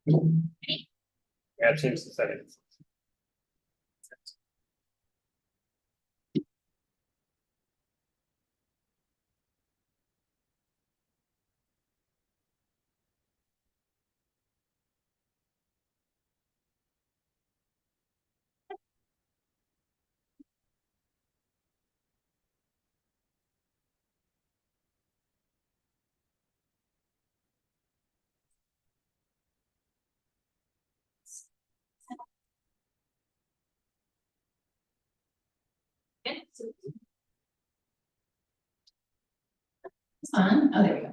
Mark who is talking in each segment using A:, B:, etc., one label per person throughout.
A: Yeah, change the settings.
B: On. Oh, there we go.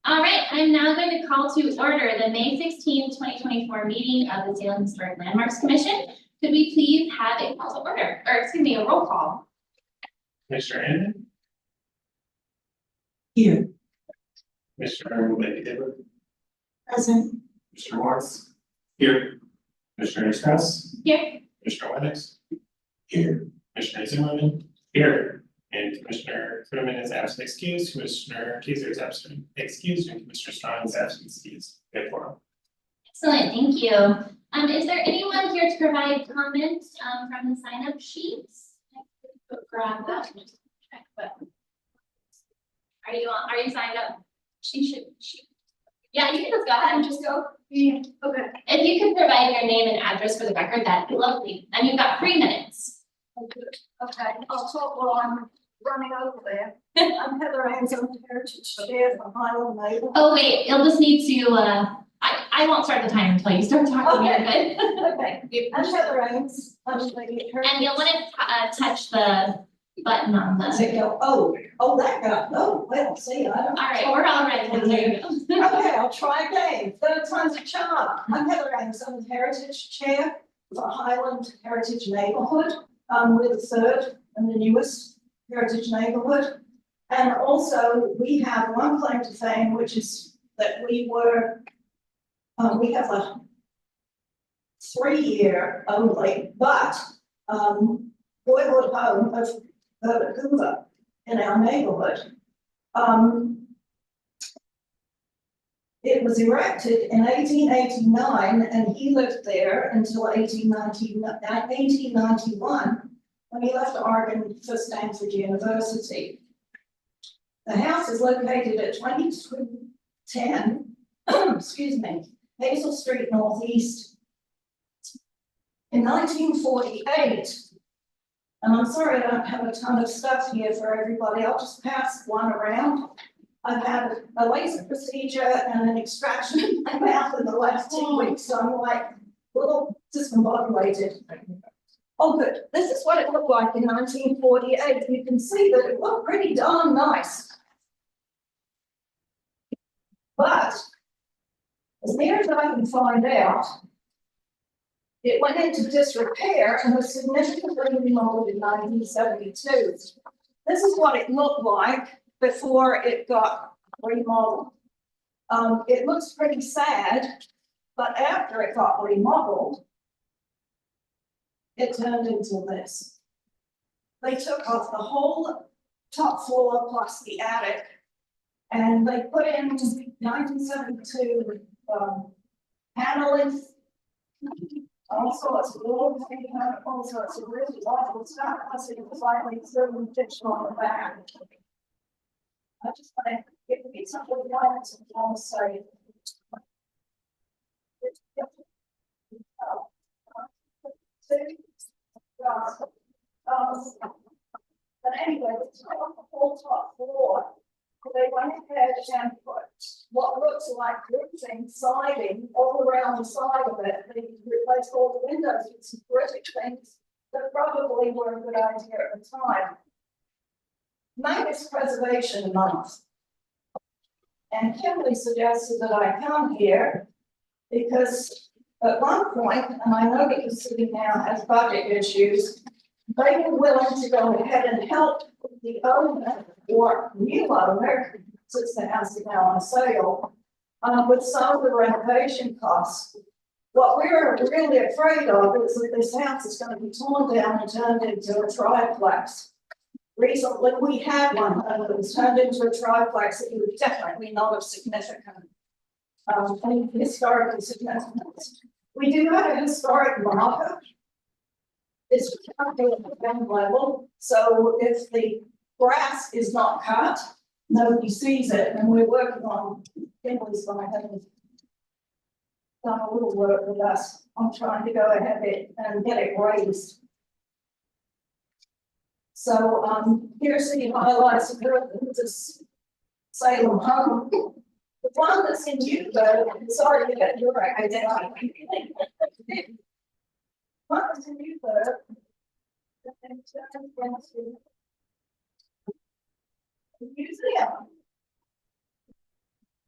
B: All right, I'm now going to call to order the May 16th, 2024 meeting of the Salem Historic Landmarks Commission. Could we please have a call to order, or excuse me, a roll call?
A: Commissioner Anderson,
B: Here.
A: Commissioner Lady
B: Present.
A: Commissioner Morris. Here. Commissioner Strauss.
B: Here.
A: Commissioner Lennox. Here. Commissioner Zimmerman. Here. And Commissioner Furman is absent excused, Commissioner Kaiser is absent excused, and Commissioner Strong is absent excused. Good for
B: Excellent, thank you. Is there anyone here to provide comments from the sign up sheets? I could grab that. Check, but are you signed up? Yeah, you can just go ahead and just go.
C: Yeah, okay.
B: If you could provide your name and address for the record, that'd be lovely. And you've got 3 minutes.
C: Okay, I'll talk while I'm running over there. I'm Heather Anson, Heritage Chair for Highland Neighborhood.
B: Oh, wait, you'll just need to, I won't start the timer until you start talking, you're good.
C: Okay, I'm Heather Ames, I'm the Heritage.
B: And you'll want to touch the button on
C: Does
B: the,
C: it go, that guy, well, see, I don't.
B: all right, we're all ready, there you go.
C: Okay, I'll try again, third time's a charm. I'm Heather Ames, I'm the Heritage Chair for Highland Heritage Neighborhood. We're the third and the newest heritage neighborhood. And also, we have one claim to fame, which is that we have a 3-year only, but boyhood home of Herbert Hoover in our neighborhood. It was erected in 1889, and he lived there until 1891, when he left Oregon for Stanford University. The house is located at 2210, excuse me, Hazel Street Northeast. In 1948, and I'm sorry I don't have a ton of stuff here for everybody, I'll just pass one around. I've had a laser procedure and an extraction in my mouth in the last 2 weeks, so I'm like a little discombobulated. Oh, good. This is what it looked like in 1948. You can see that it looked pretty darn nice. But as near as I can find out, it went into disrepair and was significantly remodeled in 1972. This is what it looked like before it got remodeled. It looks pretty sad, but after it got remodeled, it turned into this. They took off the whole top floor plus the attic, and they put in 1972 paneling, all sorts of little, all sorts of really awful stuff, plus it was slightly certain fiction on the back. I just want to give me something like to say. But anyway, it's the whole top floor. They went ahead and put what looks like roofing siding all around the side of it. They replaced all the windows with some terrific things that probably were a good idea at the time. May is Preservation Month. And Kimberly suggested that I come here because at one point, and I know that the city now has budget issues, they were willing to go ahead and help the owner or new owner, since the house is now on sale, with some of the renovation costs. What we're really afraid of is that this house is going to be torn down and turned into a triplex. Recently, we had one that was turned into a triplex. It was definitely not of significant any historical significance. We do have a historic marker. It's currently at the ground level, so if the grass is not cut, nobody sees it, and we're working on, Kimberly's gonna have done a little work with us on trying to go ahead and get it raised. So, here's the highlights of this Salem home. The one that's in Newburgh, sorry to get your identity. One that's in Newburgh. The museum.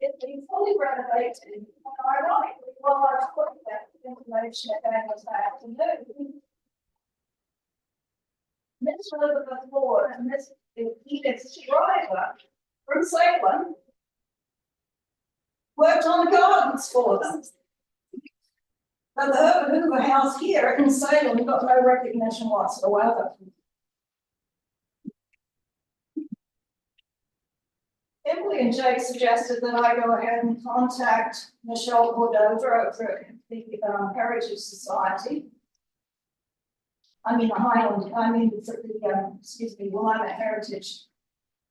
C: It's been fully renovated, and ironically, while I was looking at the information about this afternoon. Miss Elizabeth Ford and Miss Edith Schreiber from Salem worked on the gardens for them. But the Herbert Hoover House here in Salem got no recognition whatsoever. Emily and Jay suggested that I go ahead and contact Michelle Cordova over at the Heritage Society. Willamette Heritage.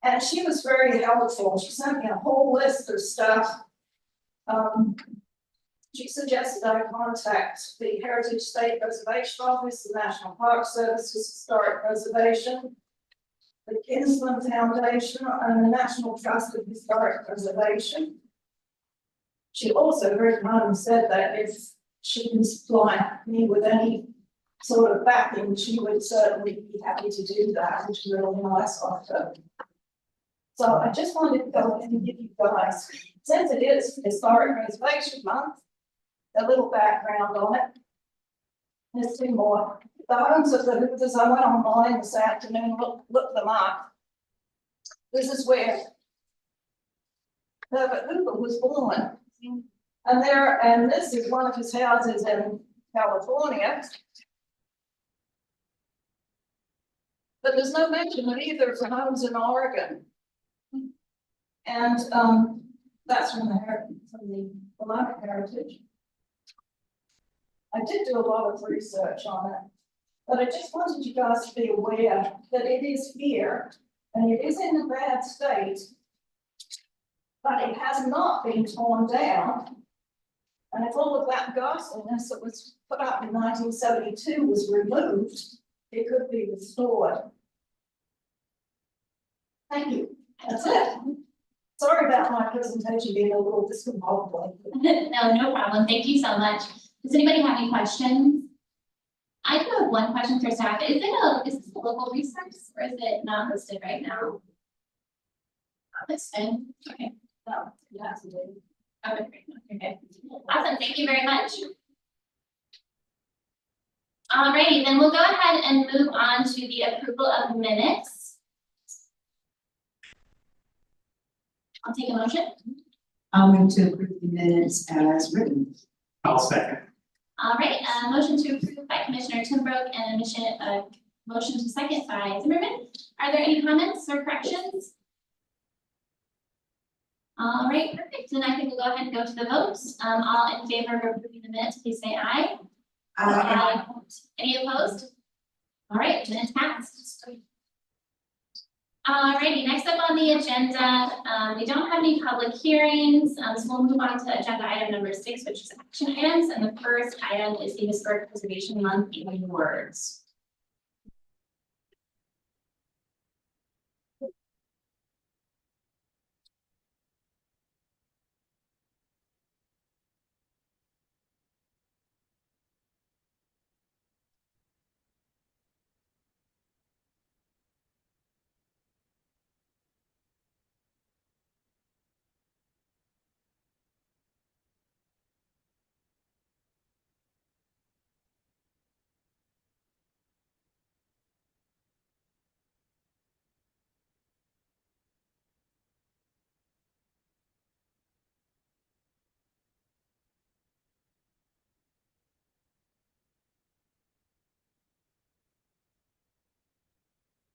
C: And she was very helpful. She sent me a whole list of stuff. She suggested I contact the Heritage State Preservation Office, the National Park Service, Historic Preservation, the Kinsman Foundation, and the National Trust of Historic Preservation. She also very kindly said that if she can supply me with any sort of backing, she would certainly be happy to do that, which is really nice of her. So I just wanted to go ahead and give you guys, since it is Historic Preservation Month, a little background on it. There's two more. The homes of the Hoovers, I went online this afternoon, looked them up. This is where Herbert Hoover was born. And this is one of his houses in California. But there's no mention of either of the homes in Oregon. And that's from the Willamette Heritage. I did do a lot of research on it, but I just wanted you guys to be aware that it is here and it is in a bad state, but it has not been torn down. And if all of that ghastliness that was put up in 1972 was removed, it could be restored. Thank you. That's it. Sorry about my presentation being a little discombobulated.
B: No problem. Thank you so much. Does anybody have any questions? I do have one question for staff. Is this a local resource or is it not listed right now? Not listed. Okay.
C: No, it hasn't been.
B: Okay. Awesome. Thank you very much. Alrighty, then we'll go ahead and move on to the approval of minutes. I'll take a motion.
D: I'll move to approve the minutes as written.
A: I'll second.
B: All right, motion to approve by Commissioner Timbrook and motion to second by Zimmerman. Are there any comments or corrections? All right, perfect. Then I think we'll go ahead and go to the votes. All in favor of approving the minutes, please say aye. Aye. Any opposed? All right, minutes passed. Alrighty, next up on the agenda, we don't have any public hearings, so we'll move on to agenda item number 6, which is action items, and the first item is the Historic Preservation Month awards.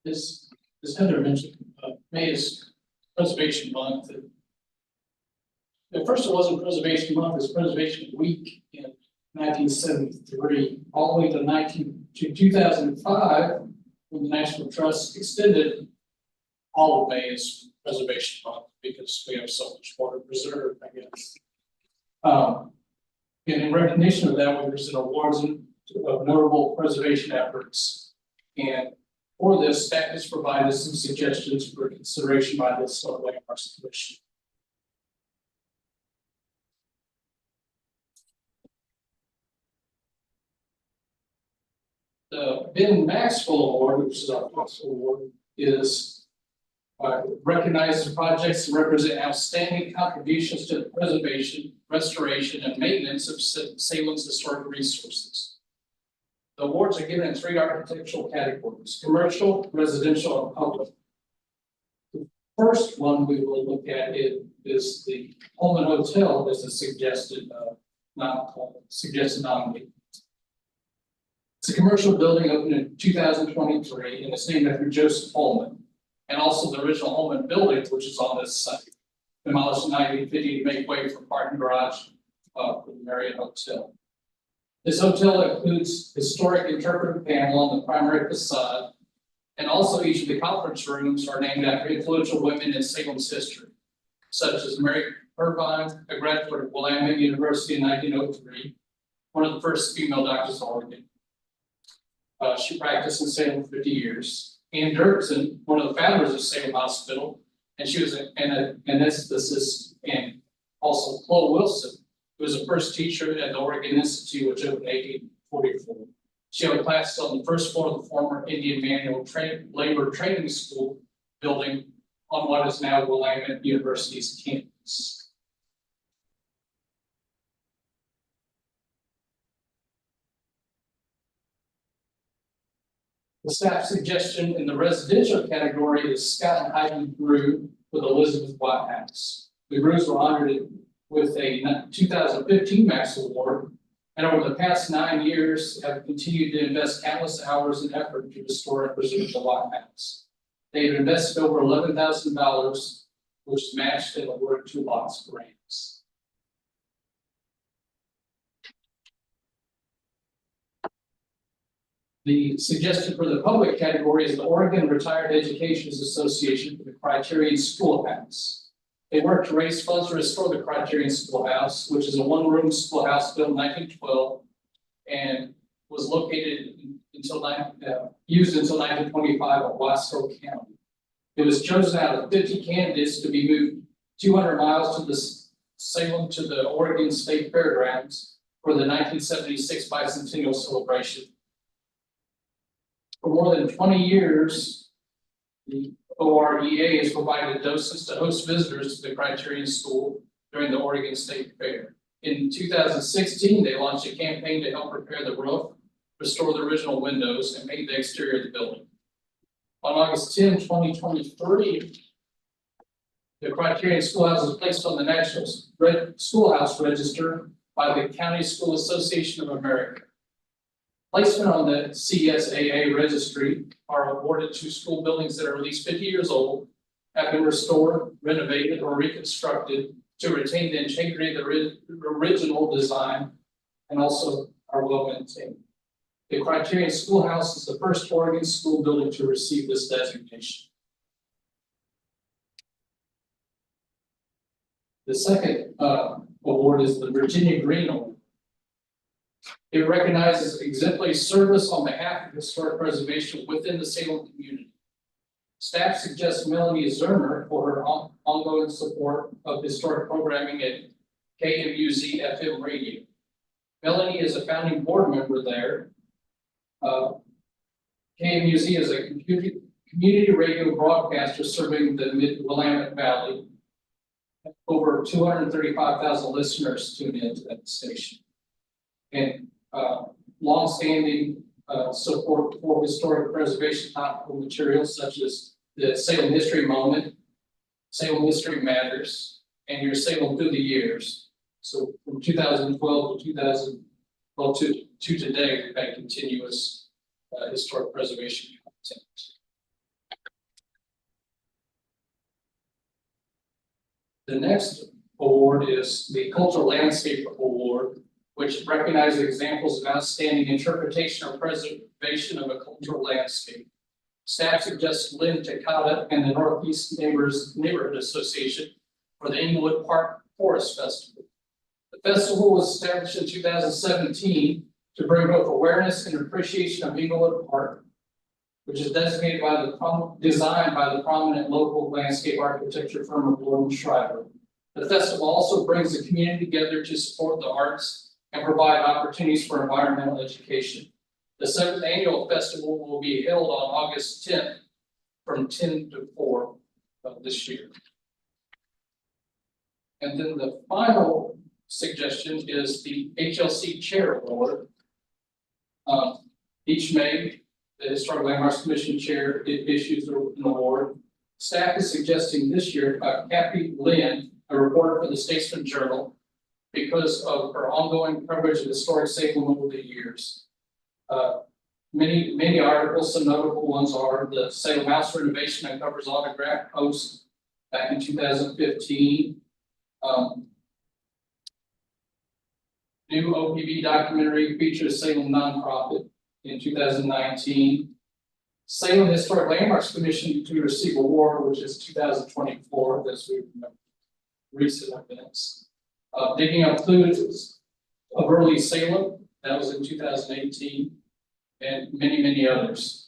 E: As Heather mentioned, May is Preservation Month. And At first, it wasn't Preservation Month, it was Preservation Week in 1973, all the way to 2005, when the National Trust extended all of May as Preservation Month, because we have so much more to preserve, I guess. And in recognition of that, we presented awards of notable preservation efforts. And for this, staff has provided some suggestions for consideration by the Historic Landmarks Commission. The Ben Maxwell Award, which is our Maxwell Award, is recognizes projects that represent outstanding contributions to the preservation, restoration, and maintenance of Salem's historic resources. The awards are given in 3 architectural categories: commercial, residential, and public. The first one we will look at is the Pullman Hotel as a suggested nominee. It's a commercial building opened in 2023, and it's named after Joseph Pullman, and also the original Pullman building, which is on this site, demolished in 1950 to make way for parking garage for the Marriott Hotel. This hotel includes historic interpretive panel on the primary facade, and also each of the conference rooms are named after influential women in Salem's history, such as Mary Irvine, a graduate of Willamette University in 1903, one of the first female doctors in Oregon. She practiced in Salem for 50 years. Ann Dirksen, one of the founders of Salem Hospital, and she was an anesthetist, and also Chloe Wilson, who was the first teacher at the Oregon Institute, which opened in 1844. She held classes on the first floor of the former Indian Manual Labor Training School building on what is now Willamette University's campus. The staff suggestion in the residential category is Scott and Heidi Grew with Elizabeth Whitehouse. The Grews were honored with a 2015 Maxwell Award, and over the past 9 years have continued to invest countless hours and effort to restore and preserve the Whitehouse. They've invested over $11,000, which is matched and awarded 2 lots grants. The suggestion for the public category is the Oregon Retired Education Association for the Criterion Schoolhouse. They work to raise funds to restore the Criterion Schoolhouse, which is a 1-room schoolhouse built in 1912 and was located used until 1925 in Wasco County. It was chosen out of 50 candidates to be moved 200 miles to the Salem to the Oregon State Fairgrounds for the 1976 bicentennial celebration. For more than 20 years, the OREA has provided docents to host visitors to the Criterion School during the Oregon State Fair. In 2016, they launched a campaign to help repair the roof, restore the original windows, and paint the exterior of the building. On August 10, 2023, the Criterion Schoolhouse was placed on the National Schoolhouse Register by the County School Association of America. Placement on the CSAA registry are awarded to school buildings that are at least 50 years old, have been restored, renovated, or reconstructed to retain the integrity of the original design, and also are well maintained. The Criterion Schoolhouse is the first Oregon school building to receive this designation. The second award is the Virginia Green Award. It recognizes exemplary service on behalf of historic preservation within the Salem community. Staff suggests Melanie Zermer for her ongoing support of historic programming at KMUZ FM radio. Melanie is a founding board member there. KMUZ is a community radio broadcaster serving the Mid-Willamette Valley. Over 235,000 listeners tune into that station. And long-standing support for historic preservation topical materials such as the Salem History Moment, Salem History Matters, and your Salem Through the Years. So from 2012 to today, we've had continuous historic preservation content. The next award is the Cultural Landscape Award, which recognizes examples of outstanding interpretation or preservation of a cultural landscape. Staff suggests Lynn Takata and the Northeast Neighborhood Association for the Inglewood Park Forest Festival. The festival was established in 2017 to bring both awareness and appreciation of Inglewood Park, which is designated by designed by the prominent local landscape architecture firm of Lord and Schreiber. The festival also brings the community together to support the arts and provide opportunities for environmental education. The 7th annual festival will be held on August 10th from 10 to 4 of this year. And then the final suggestion is the HLC Chair Award. Each May, the Historic Landmarks Commission Chair issues an award. Staff is suggesting this year Kathy Lynn, a reporter for the Statesman Journal, because of her ongoing coverage of historic Salem over the years. Many articles, some notable ones are the Salem House renovation that covers autograph posts back in 2015. New OPB documentary features Salem nonprofit in 2019. Salem Historic Landmarks Commission to receive award, which is 2024, as we remember recent events. Digging up clues of early Salem, that was in 2018, and many others.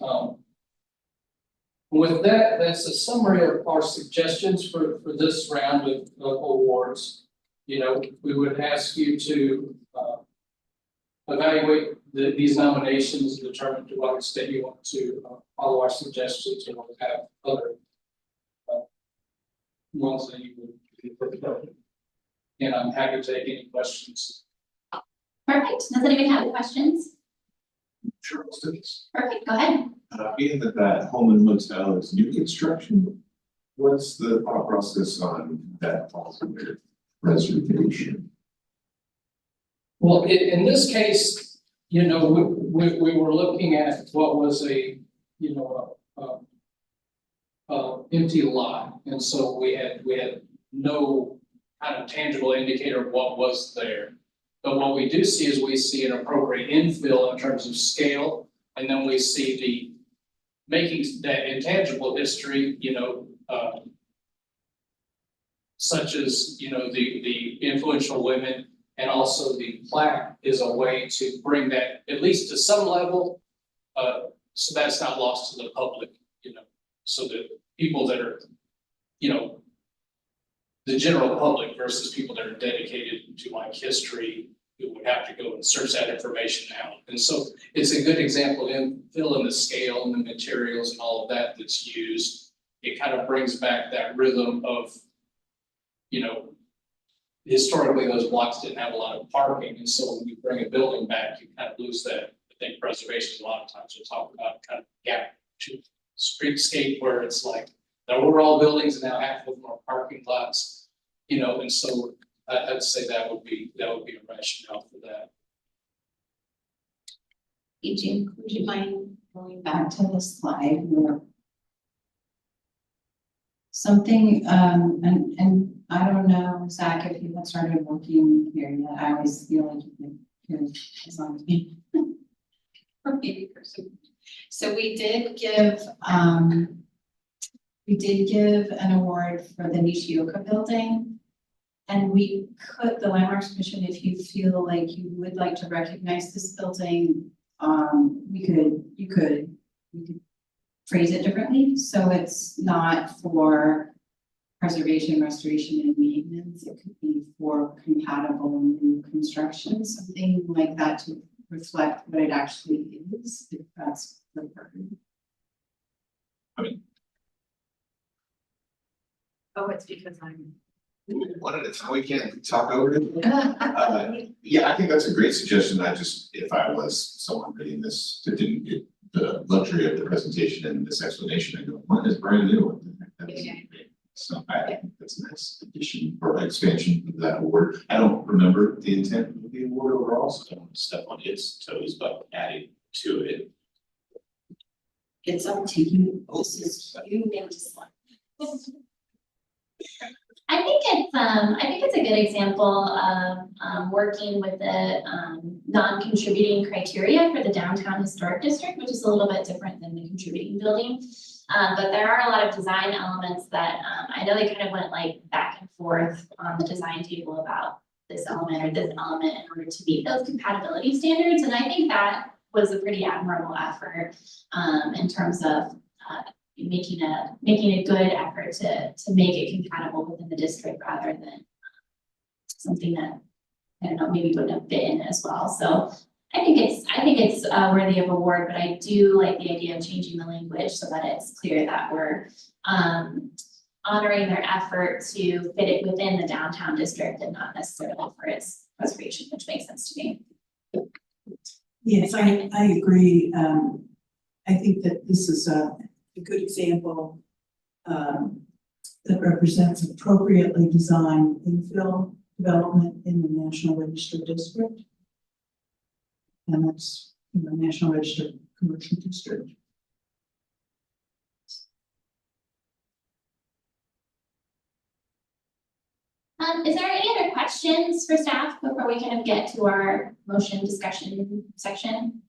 E: With that, that's a summary of our suggestions for this round of awards. You know, we would ask you to evaluate these nominations, determine to what extent you want to follow our suggestions, or have other ones that you would prefer. And I'm happy to take any questions.
B: Perfect. Does anyone have any questions?
F: Sure, let's do this.
B: Perfect, go ahead.
F: Being that home and motel is new construction, what's the thought process on that possible reservation?
E: Well, in this case, you know, we were looking at what was a, you know, empty lot, and so we had no kind of tangible indicator of what was there. But what we do see is we see an appropriate infill in terms of scale, and then we see the making that intangible history, you know, such as, you know, the influential women, and also the plaque is a way to bring that at least to some level, so that's not lost to the public, you know, so that people that are, you know, the general public versus people that are dedicated to like history, who would have to go and search that information out. And so it's a good example in filling the scale and the materials and all of that that's used. It kind of brings back that rhythm of, you know, historically those blocks didn't have a lot of parking. And so when you bring a building back, you kind of lose that. I think preservation, a lot of times we'll talk about kind of gap to streetscape where it's like, there were all buildings and now half of them are parking lots, you know, and so I'd say that would be a rationale for that.
D: EJ, would you mind going back to the slide where something, and I don't know, Zach, if you had started working here yet, I always feel like you could, as long as me. Or maybe person. So we did give an award for the Nishioka building. And we could, the Landmarks Commission, if you feel like you would like to recognize this building, you could phrase it differently. So it's not for preservation, restoration, and maintenance. It could be for compatible new construction, something like that to reflect what it actually is, if that's the purpose.
C: Oh, it's because I'm.
F: One at a time, we can't talk over it. Yeah, I think that's a great suggestion. If I was someone reading this that didn't get the luxury of the presentation and this explanation, I go, one is brand new. So I think that's a nice addition or expansion of that award. I don't remember the intent of the award overall, so I don't want to step on its toes by adding to it.
D: It's up to you. This is you make this one.
B: I think it's a good example of, working with the, non-contributing criteria for the downtown historic district, which is a little bit different than the contributing building. But there are a lot of design elements that, I know they kind of went like back and forth on the design table about this element or this element in order to meet those compatibility standards, and I think that was a pretty admirable effort, in terms of, making a good effort to make it compatible within the district rather than something that, I don't know, maybe wouldn't have fit in as well. So I think it's worthy of award, but I do like the idea of changing the language so that it's clear that we're honoring their effort to fit it within the downtown district and not necessarily for its preservation, which makes sense to me.
G: Yes, I agree. I think that this is a good example that represents appropriately designed infill development in the National Register District. And that's, National Register Commercial District.
B: Is there any other questions for staff before we kind of get to our motion discussion section?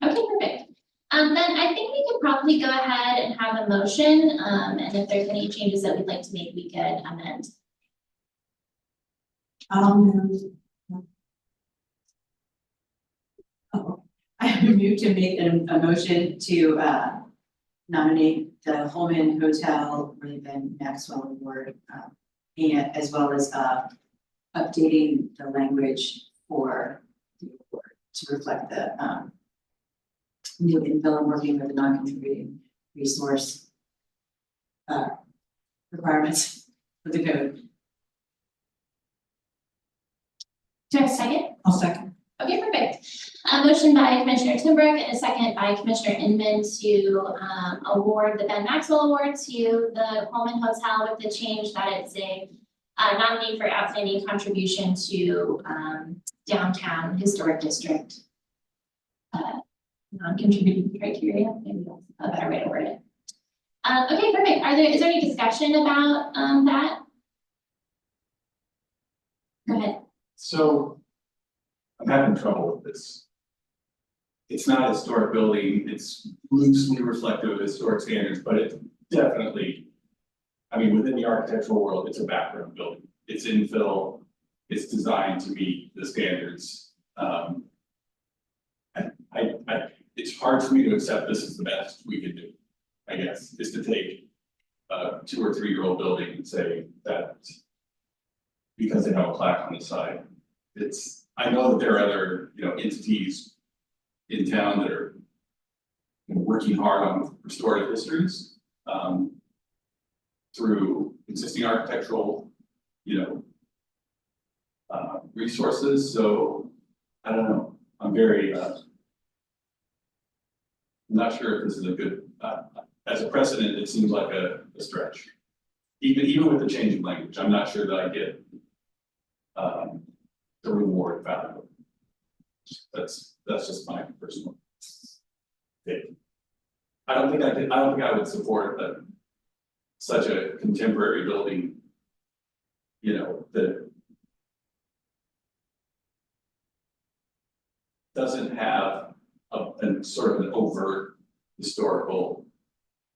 B: Okay, perfect. Then I think we could probably go ahead and have a motion, and if there's any changes that we'd like to make, we could amend.
D: I move to make a motion to nominate the Holman Hotel Ray-Ban Maxwell Award, and as well as updating the language for the award to reflect the new infill and working with the non-contributing resource requirements for the code.
B: Do I have a second?
G: I'll second.
B: Okay, perfect. A motion by Commissioner Timbrook and a second by Commissioner Inman to award the Ben Maxwell Award to the Holman Hotel with the change that it's a nominee for outstanding contribution to downtown historic district. Non-contributing criteria, maybe that's a better way to word it. Okay, perfect. Is there any discussion about that? Go ahead.
H: So I'm having trouble with this. It's not a historic building, it's loosely reflective of historic standards, but it definitely, I mean, within the architectural world, it's a background building. It's infill, it's designed to meet the standards. It's hard for me to accept this is the best we could do, I guess, is to take a 2 or 3 year old building and say that because they have a plaque on the side. I know that there are other, entities in town that are working hard on restorative histories, through existing architectural, resources. So I don't know, I'm very, I'm not sure if this is a good, as a precedent, it seems like a stretch. Even with the change of language, I'm not sure that I get the reward value. That's just my personal opinion. I don't think I would support such a contemporary building, that doesn't have a sort of an overt historical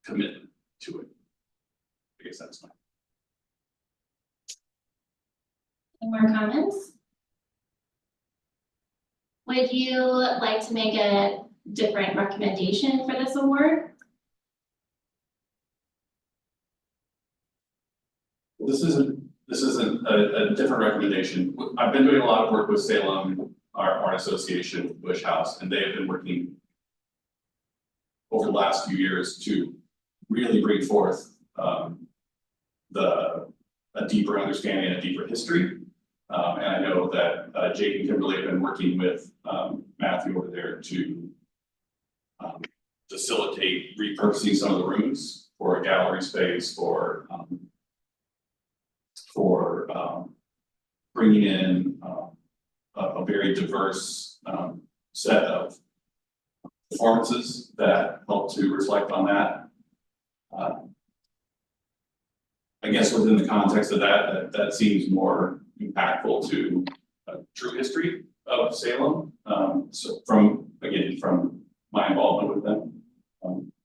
H: commitment to it. I guess that's fine.
B: Any more comments? Would you like to make a different recommendation for this award?
H: This isn't a different recommendation. I've been doing a lot of work with Salem, our association, Bush House, and they have been working over the last few years to really bring forth a deeper understanding, a deeper history. And I know that Jake and Kimberly have been working with Matthew over there to facilitate repurposing some of the rooms for a gallery space, for bringing in a very diverse set of performances that help to reflect on that. I guess within the context of that seems more impactful to true history of Salem. So from my involvement with them.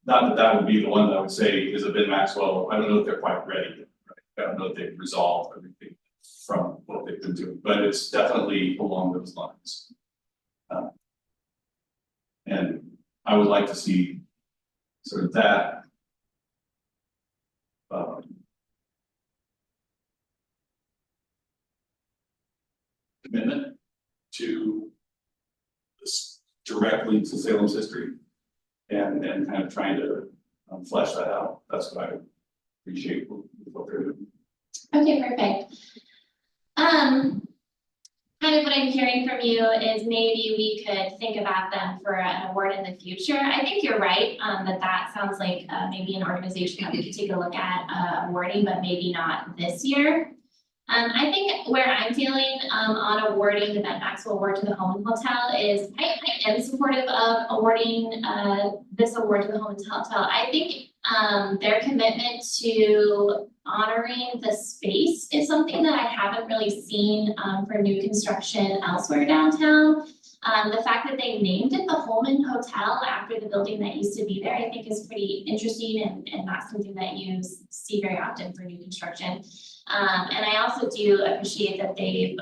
H: Not that would be the one that I would say is a bit Maxwell. I don't know if they're quite ready yet, right? I don't know if they've resolved everything from what they've been doing, but it's definitely along those lines. And I would like to see sort of that. Commitment to this directly to Salem's history and kind of trying to flesh that out. That's what I appreciate what they're doing.
B: Okay, perfect. Kind of what I'm hearing from you is maybe we could think about them for an award in the future. I think you're right, that sounds like maybe an organization that we could take a look at awarding, but maybe not this year. I think where I'm feeling on awarding the Ben Maxwell Award to the Holman Hotel is I am supportive of awarding this award to the Holman Hotel. I think their commitment to honoring the space is something that I haven't really seen for new construction elsewhere downtown. The fact that they named it the Holman Hotel after the building that used to be there, I think is pretty interesting and not something that you see very often for new construction. And I also do appreciate that they've,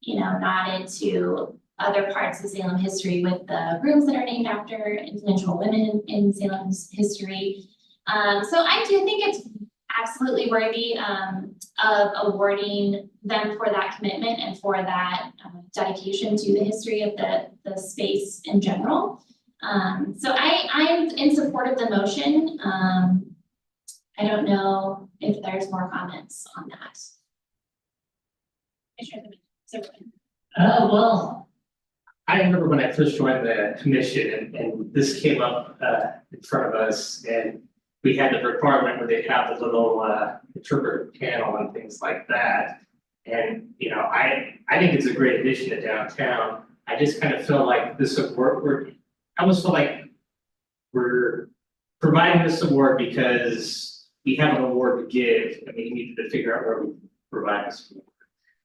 B: nodded to other parts of Salem history with the rooms that are named after influential women in Salem's history. So I do think it's absolutely worthy of awarding them for that commitment and for that dedication to the history of the space in general. So I'm in support of the motion. I don't know if there's more comments on that.
A: Well, I remember when I first joined the commission and this came up in front of us and we had the requirement where they have the little interpretive panel and things like that. And, I think it's a great addition to downtown. I just kind of feel like this award, I almost feel like we're providing this award because we have an award to give and we needed to figure out where we provide this award.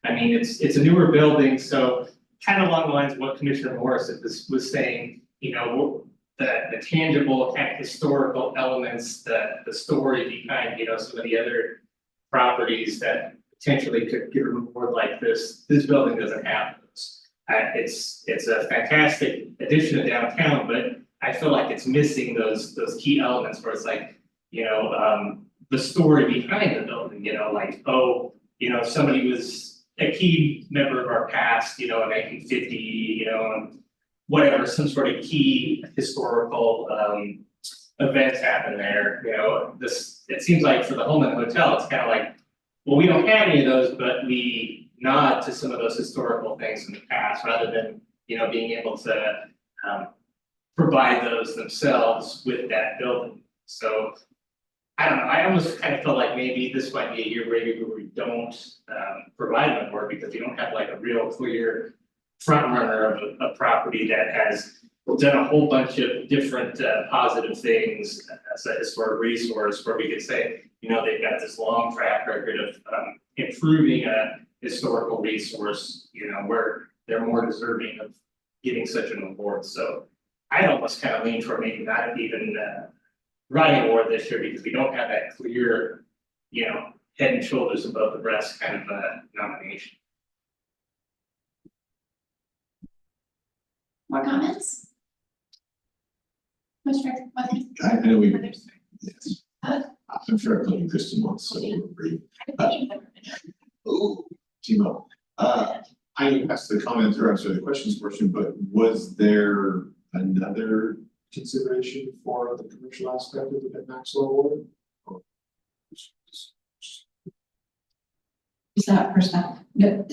A: I mean, it's a newer building, so kind of along the lines of what Commissioner Morris was saying, the tangible kind of historical elements, the story behind, some of the other properties that potentially could get an award like this. This building doesn't have those. It's a fantastic addition to downtown, but I feel like it's missing those key elements where it's like, the story behind the building, somebody was a key member of our past, in 1950, whatever, some sort of key historical events happen there, it seems like for the Holman Hotel, it's kind of like, well, we don't have any of those, but we nod to some of those historical things in the past rather than, being able to provide those themselves with that building. So I don't know, I almost kind of felt like maybe this might be a year where we don't provide an award because we don't have like a real clear front runner of a property that has done a whole bunch of different positive things as a historic resource where we could say, they've got this long track record of improving a historical resource, where they're more deserving of getting such an award. So I'd almost kind of lean toward maybe not even providing award this year because we don't have that clear, head and shoulders above the rest kind of nomination.
B: More comments? Commissioner Wetherby?
F: I know we,
B: Others?
F: yes. I'm sure I've done Kristen once, so we'll agree. Oh, Timo. I know past the comments or answer the questions portion, but was there another consideration for the commercial aspect of the Ben Maxwell Award?
D: Is that percent? No,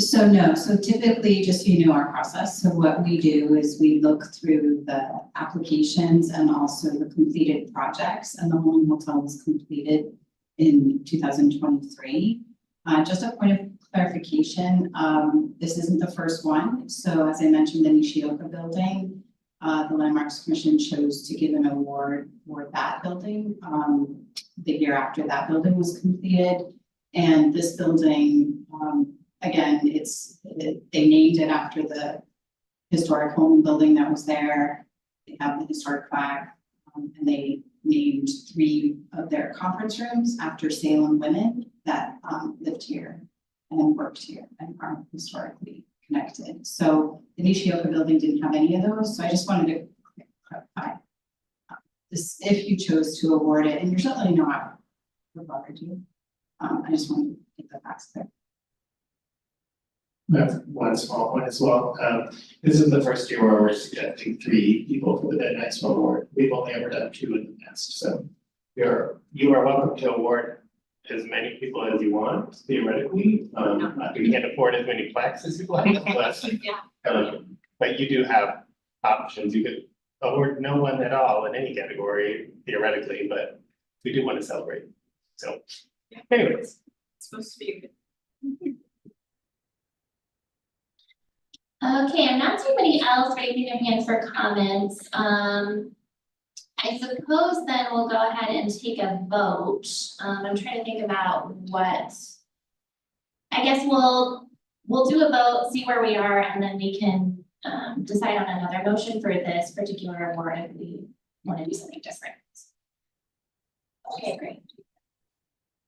D: so typically, just so you know our process, so what we do is we look through the applications and also the completed projects, and the Holman Hotel was completed in 2023. Just a point of clarification, this isn't the first one, so as I mentioned, the Nishioka building, the Landmarks Commission chose to give an award for that building. the year after that building was completed. And this building, again, they named it after the historic home building that was there. They have the historic plaque, and they named 3 of their conference rooms after Salem women that lived here and worked here and are historically connected. So the Nishioka building didn't have any of those, so I just wanted to clarify. This, if you chose to award it, and you're certainly not required to, I just wanted to get the facts there.
A: That's one small point as well. This is the first year where we're suggesting 3 people for the Ben Maxwell Award. We've only ever done 2 in the past, so you are welcome to award as many people as you want theoretically. We can't afford as many plaques as you'd like, but you do have options. You could award no one at all in any category theoretically, but we do want to celebrate. So anyways.
C: It's supposed to be
B: Okay, I'm not seeing anybody else raising their hands for comments. I suppose then we'll go ahead and take a vote. I'm trying to think about what. I guess we'll do a vote, see where we are, and then we can decide on another motion for this particular award if we want to do something different. Okay, great.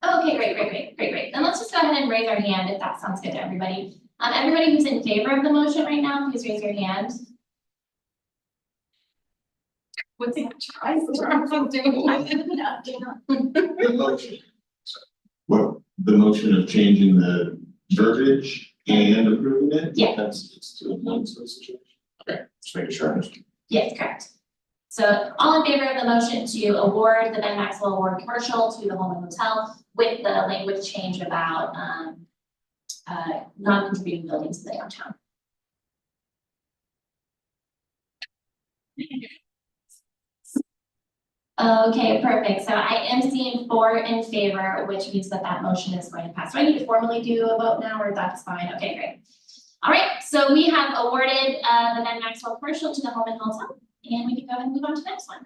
B: Okay, great. Then let's just go ahead and raise our hand if that sounds good to everybody. Everybody who's in favor of the motion right now, please raise your hand.
C: What's it?
F: The motion. Well, the motion of changing the verbiage and approving it?
B: Yeah.
F: It's 2 in 1 sort of situation. Okay, just making sure I understand.
B: Yes, correct. So all in favor of the motion to award the Ben Maxwell Award Commercial to the Holman Hotel with the language change about non-contributing buildings in the downtown. Okay, perfect. So I am seeing 4 in favor, which means that that motion is going to pass. Do I need to formally do a vote now, or that's fine? Okay, great. All right, so we have awarded the Ben Maxwell Commercial to the Holman Hotel, and we can go ahead and move on to the next one.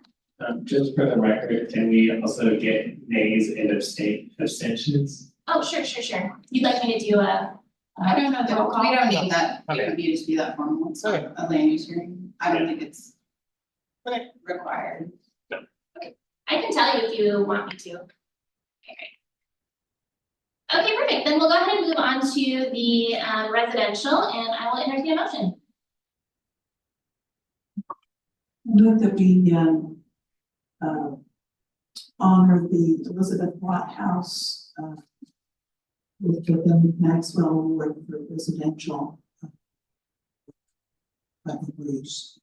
A: Just for the record, can we also get nays and abstentions?
B: Oh, sure. You'd like me to do a?
D: I don't know,
B: roll call?
D: we don't need that, it
A: Okay.
D: would need to be that formal, it's not
A: Okay.
D: a land use hearing, I don't think it's
B: Okay.
D: required.
B: I can tell you if you want me to. Okay, great. Okay, perfect. Then we'll go ahead and move on to the residential, and I will entertain a motion.
G: Move that we honor the Elizabeth Watt House with the Ben Maxwell Award for residential recognition.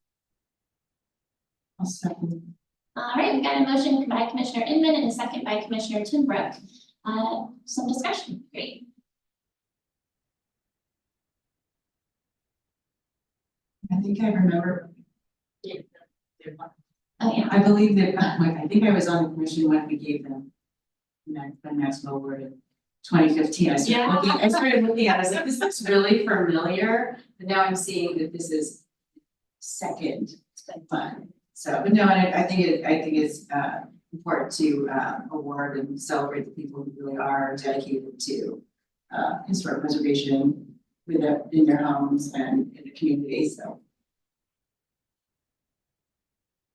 G: I'll second.
B: All right, we got a motion by Commissioner Inman and a second by Commissioner Tinbrook. Some discussion, great.
D: I think I remember.
B: Oh, yeah.
D: I believe that, like, I think I was on the commission when we gave them the Maxwell Award in 2015. I started looking at it, I was like, this looks really familiar, but now I'm seeing that this is second. It's been fun. So, but no, and I think it's important to award and celebrate the people who really are dedicated to historic preservation in their homes and in the community, so.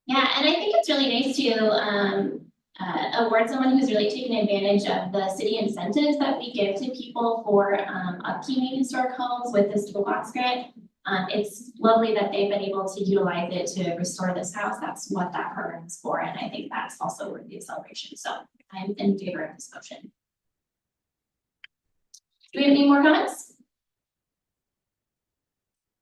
B: Yeah, and I think it's really nice to award someone who's really taken advantage of the city incentives that we give to people for upkeeping historic homes with this toolbox grant. It's lovely that they've been able to utilize it to restore this house. That's what that program is for, and I think that's also worthy of celebration. So I'm in favor of this motion. Do we have any more comments?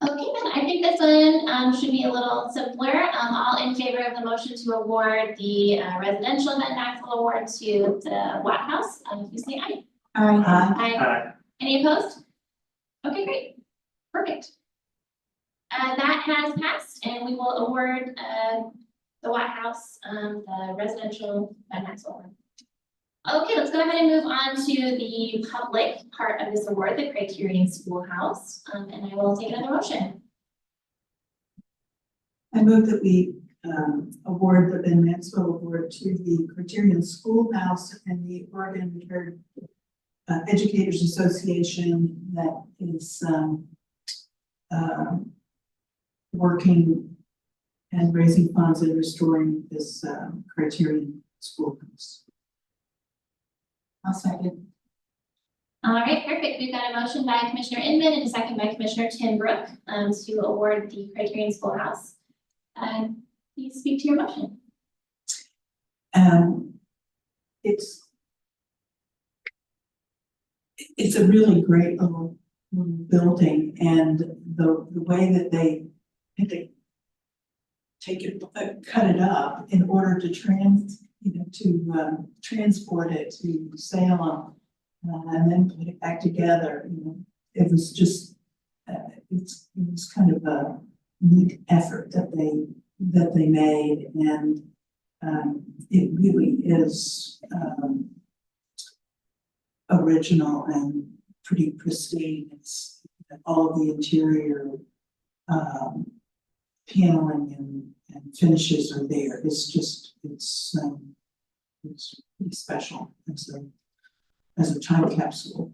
B: Okay, then I think this one should be a little simpler. All in favor of the motion to award the residential Ben Maxwell Award to the Watt House, please say aye. Aye. Any opposed? Okay, great. Perfect. That has passed, and we will award the Watt House the residential Ben Maxwell Award. Okay, let's go ahead and move on to the public part of this award, the Criterion Schoolhouse, and I will take another motion.
G: I move that we award the Ben Maxwell Award to the Criterion Schoolhouse and the Oregon Retired Educators Association that is, working and raising funds and restoring this, Criterion Schoolhouse.
D: I'll second.
B: All right, perfect. We've got a motion by Commissioner Inman and a second by Commissioner Timbrook to award the Criterion Schoolhouse. Please speak to your motion.
G: It's a really great little building, and the way that they take it, cut it up in order to transport it to Salem, and then put it back together, it was just, it was kind of a neat effort that they made, and it really is original and pretty pristine. It's all of the interior paneling and finishes are there. It's pretty special as a time capsule.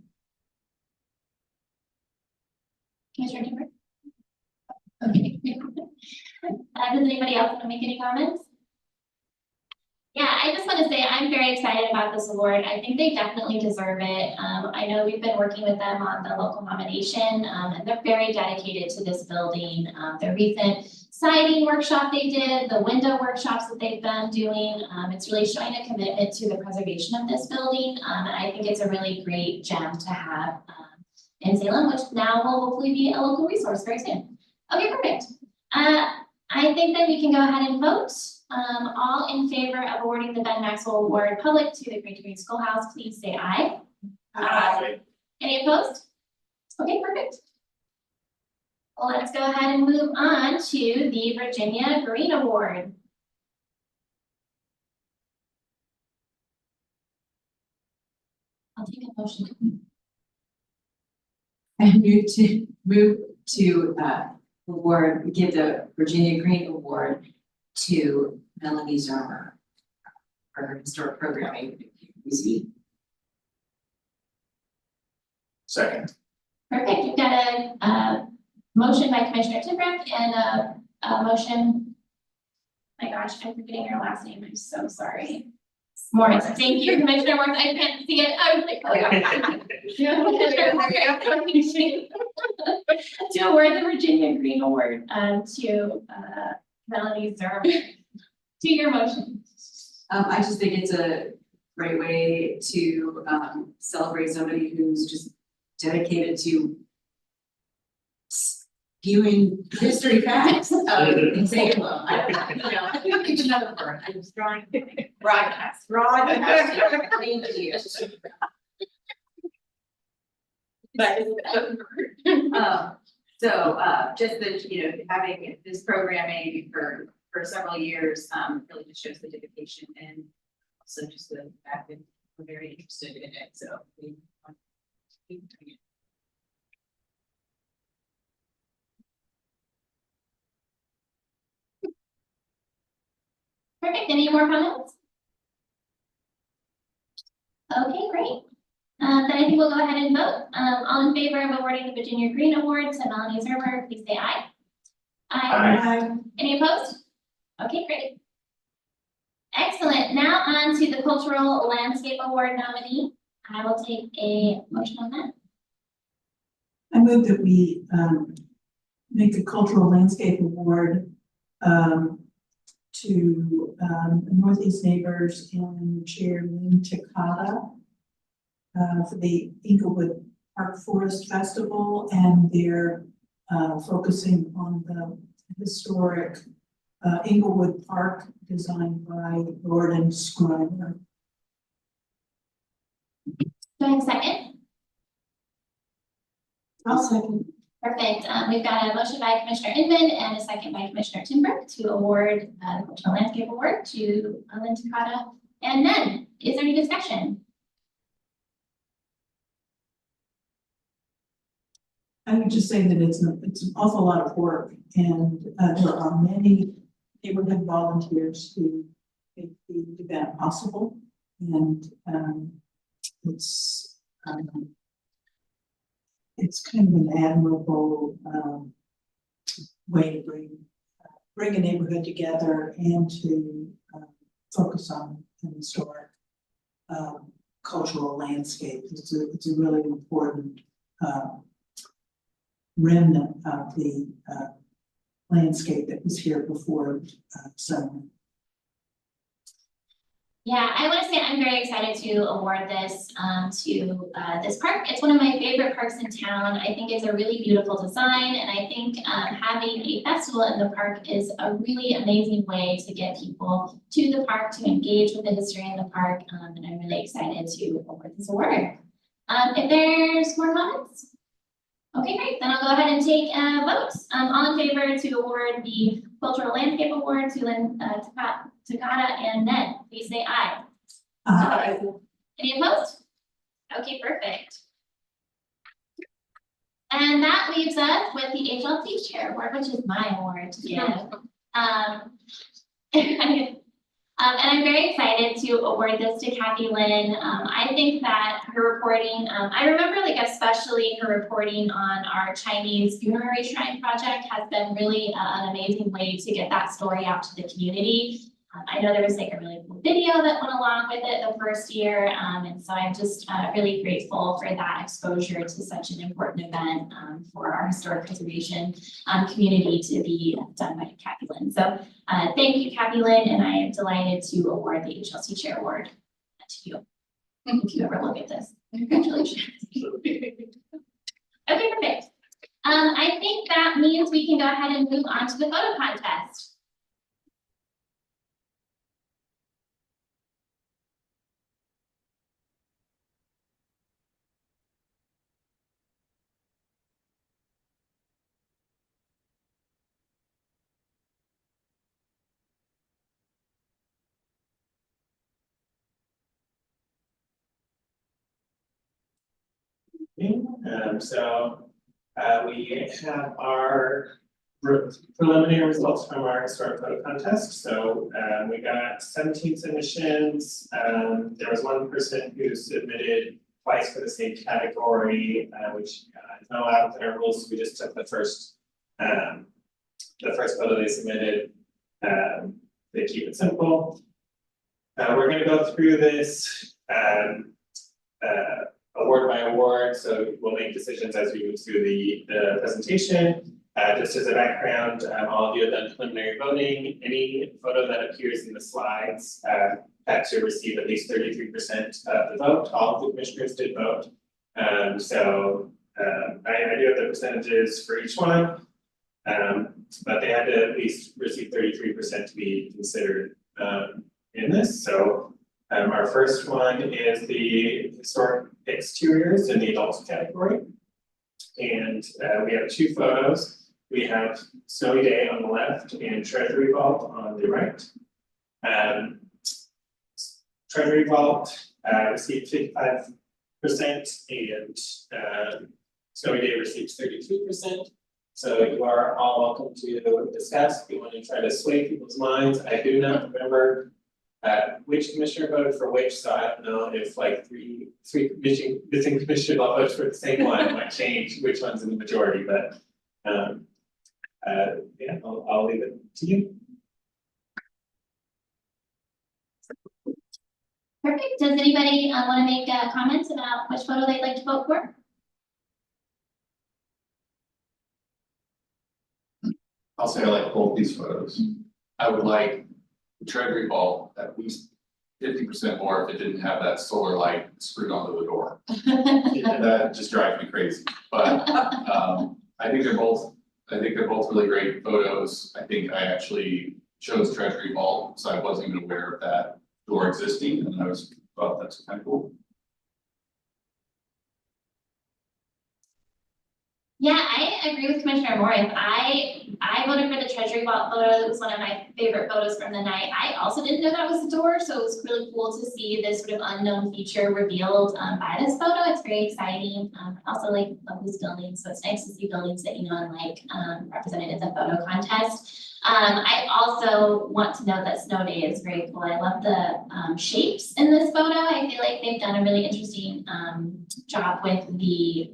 B: Commissioner Timbrook? Okay. Does anybody else want to make any comments? Yeah, I just want to say I'm very excited about this award. I think they definitely deserve it. I know we've been working with them on the local nomination, and they're very dedicated to this building. Their recent siding workshop they did, the window workshops that they've been doing, it's really showing a commitment to the preservation of this building. And I think it's a really great gem to have in Salem, which now will hopefully be a local resource very soon. Okay, perfect. I think that we can go ahead and vote. All in favor of awarding the Ben Maxwell Award Public to the Criterion Schoolhouse, please say aye.
A: Aye.
B: Any opposed? Okay, perfect. Well, let's go ahead and move on to the Virginia Green Award. I'll take a motion.
D: I move to award, give the Virginia Green Award to Melanie Zermer for her historic programming.
A: Second.
B: Perfect, you've got a motion by Commissioner Timbrook and a motion. My gosh, I'm forgetting your last name, I'm so sorry. Morris, thank you, Commissioner Morris, I can't see it, I was like, oh yeah. To award the Virginia Green Award to Melanie Zermer. To your motion.
D: I just think it's a great way to celebrate somebody who's just dedicated to spewing history facts in Salem. I think it's another word. I'm just drawing broadcast. Thank you. Just that, having this programming for several years, really just shows the dedication and also just the fact that we're very interested in it, so we want to keep doing it.
B: Perfect, any more comments? Okay, great. Then I think we'll go ahead and vote. All in favor of awarding the Virginia Green Award to Melanie Zermer, please say aye.
A: Aye.
B: Any opposed? Okay, great. Excellent. Now on to the Cultural Landscape Award nominee. I will take a motion on that.
G: I move that we make the Cultural Landscape Award to Northeast Neighbors and Chair Lynn Takata for the Inglewood Park Forest Festival, and they're focusing on the historic Inglewood Park designed by Gordon Scriber.
B: Do I have a second?
G: I'll second.
B: Perfect. We've got a motion by Commissioner Inman and a second by Commissioner Timbrook to award the Cultural Landscape Award to Lynn Takata. And then, is there any discussion?
G: I would just say that it's an awful lot of work, and there are many neighborhood volunteers to make the event possible. And, it's kind of an admirable, way to bring a neighborhood together and to, focus on an historic, cultural landscape. It's a really important, remnant of the, landscape that was here before, settlement.
B: Yeah, I want to say I'm very excited to award this to this park. It's one of my favorite parks in town. I think it's a really beautiful design, and I think having a festival in the park is a really amazing way to get people to the park, to engage with the history in the park, and I'm really excited to award this award. If there's more comments? Okay, great, then I'll go ahead and take a vote. All in favor to award the Cultural Landscape Award to Lynn Takata and Ned, please say aye. Any opposed? Okay, perfect. And that leaves us with the HLC Chair Award, which is my award to give. And I'm very excited to award this to Kathy Lynn. I think that her reporting, I remember like especially her reporting on our Chinese funerary shrine project has been really an amazing way to get that story out to the community. I know there was like a really cool video that went along with it the first year. And so I'm just really grateful for that exposure to such an important event for our historic preservation community to be done by Kathy Lynn. So thank you, Kathy Lynn, and I am delighted to award the HLC Chair Award to you. If you ever look at this, congratulations. Okay, perfect. I think that means we can go ahead and move on to the photo contest.
A: We have our preliminary results from our historic photo contest. So we got 17 submissions. There was one person who submitted twice for the same category, which is not allowed within our rules. So we just took the first photo they submitted. They keep it simple. We're going to go through this award by award, so we'll make decisions as we move through the presentation. Just as a background, all of you have done preliminary voting. Any photo that appears in the slides had to receive at least 33% of the vote. All of the commissioners did vote. I do have the percentages for each one, but they had to at least receive 33% to be considered in this. So our first one is the historic exteriors in the adults category. And we have two photos. We have Snowy Day on the left and Treasury Vault on the right. Treasury Vault received 55% and Snowy Day receives 32%. So you are all welcome to discuss if you want to try to sway people's minds. I do not remember which commissioner voted for which, so I don't know if like three missing commissioners all voted for the same one. It might change which one's in the majority, but yeah, I'll leave it to you.
B: Perfect. Does anybody want to make comments about which photo they'd like to vote for?
F: I'll say I like both these photos.
H: I would like the Treasury Vault at least 50% more if it didn't have that solar light screwed onto the door. That just drives me crazy, but I think they're both really great photos. I think I actually chose Treasury Vault, so I wasn't even aware of that door existing, and I thought that's kind of cool.
B: Yeah, I agree with Commissioner Morris. I I voted for the Treasury Vault photo. It was one of my favorite photos from the night. I also didn't know that was the door, so it was really cool to see this sort of unknown feature revealed by this photo. It's very exciting. I also like love this building, so it's nice to see buildings that you know and like represented in the photo contest. I also want to note that Snow Day is very cool. I love the shapes in this photo. I feel like they've done a really interesting job with the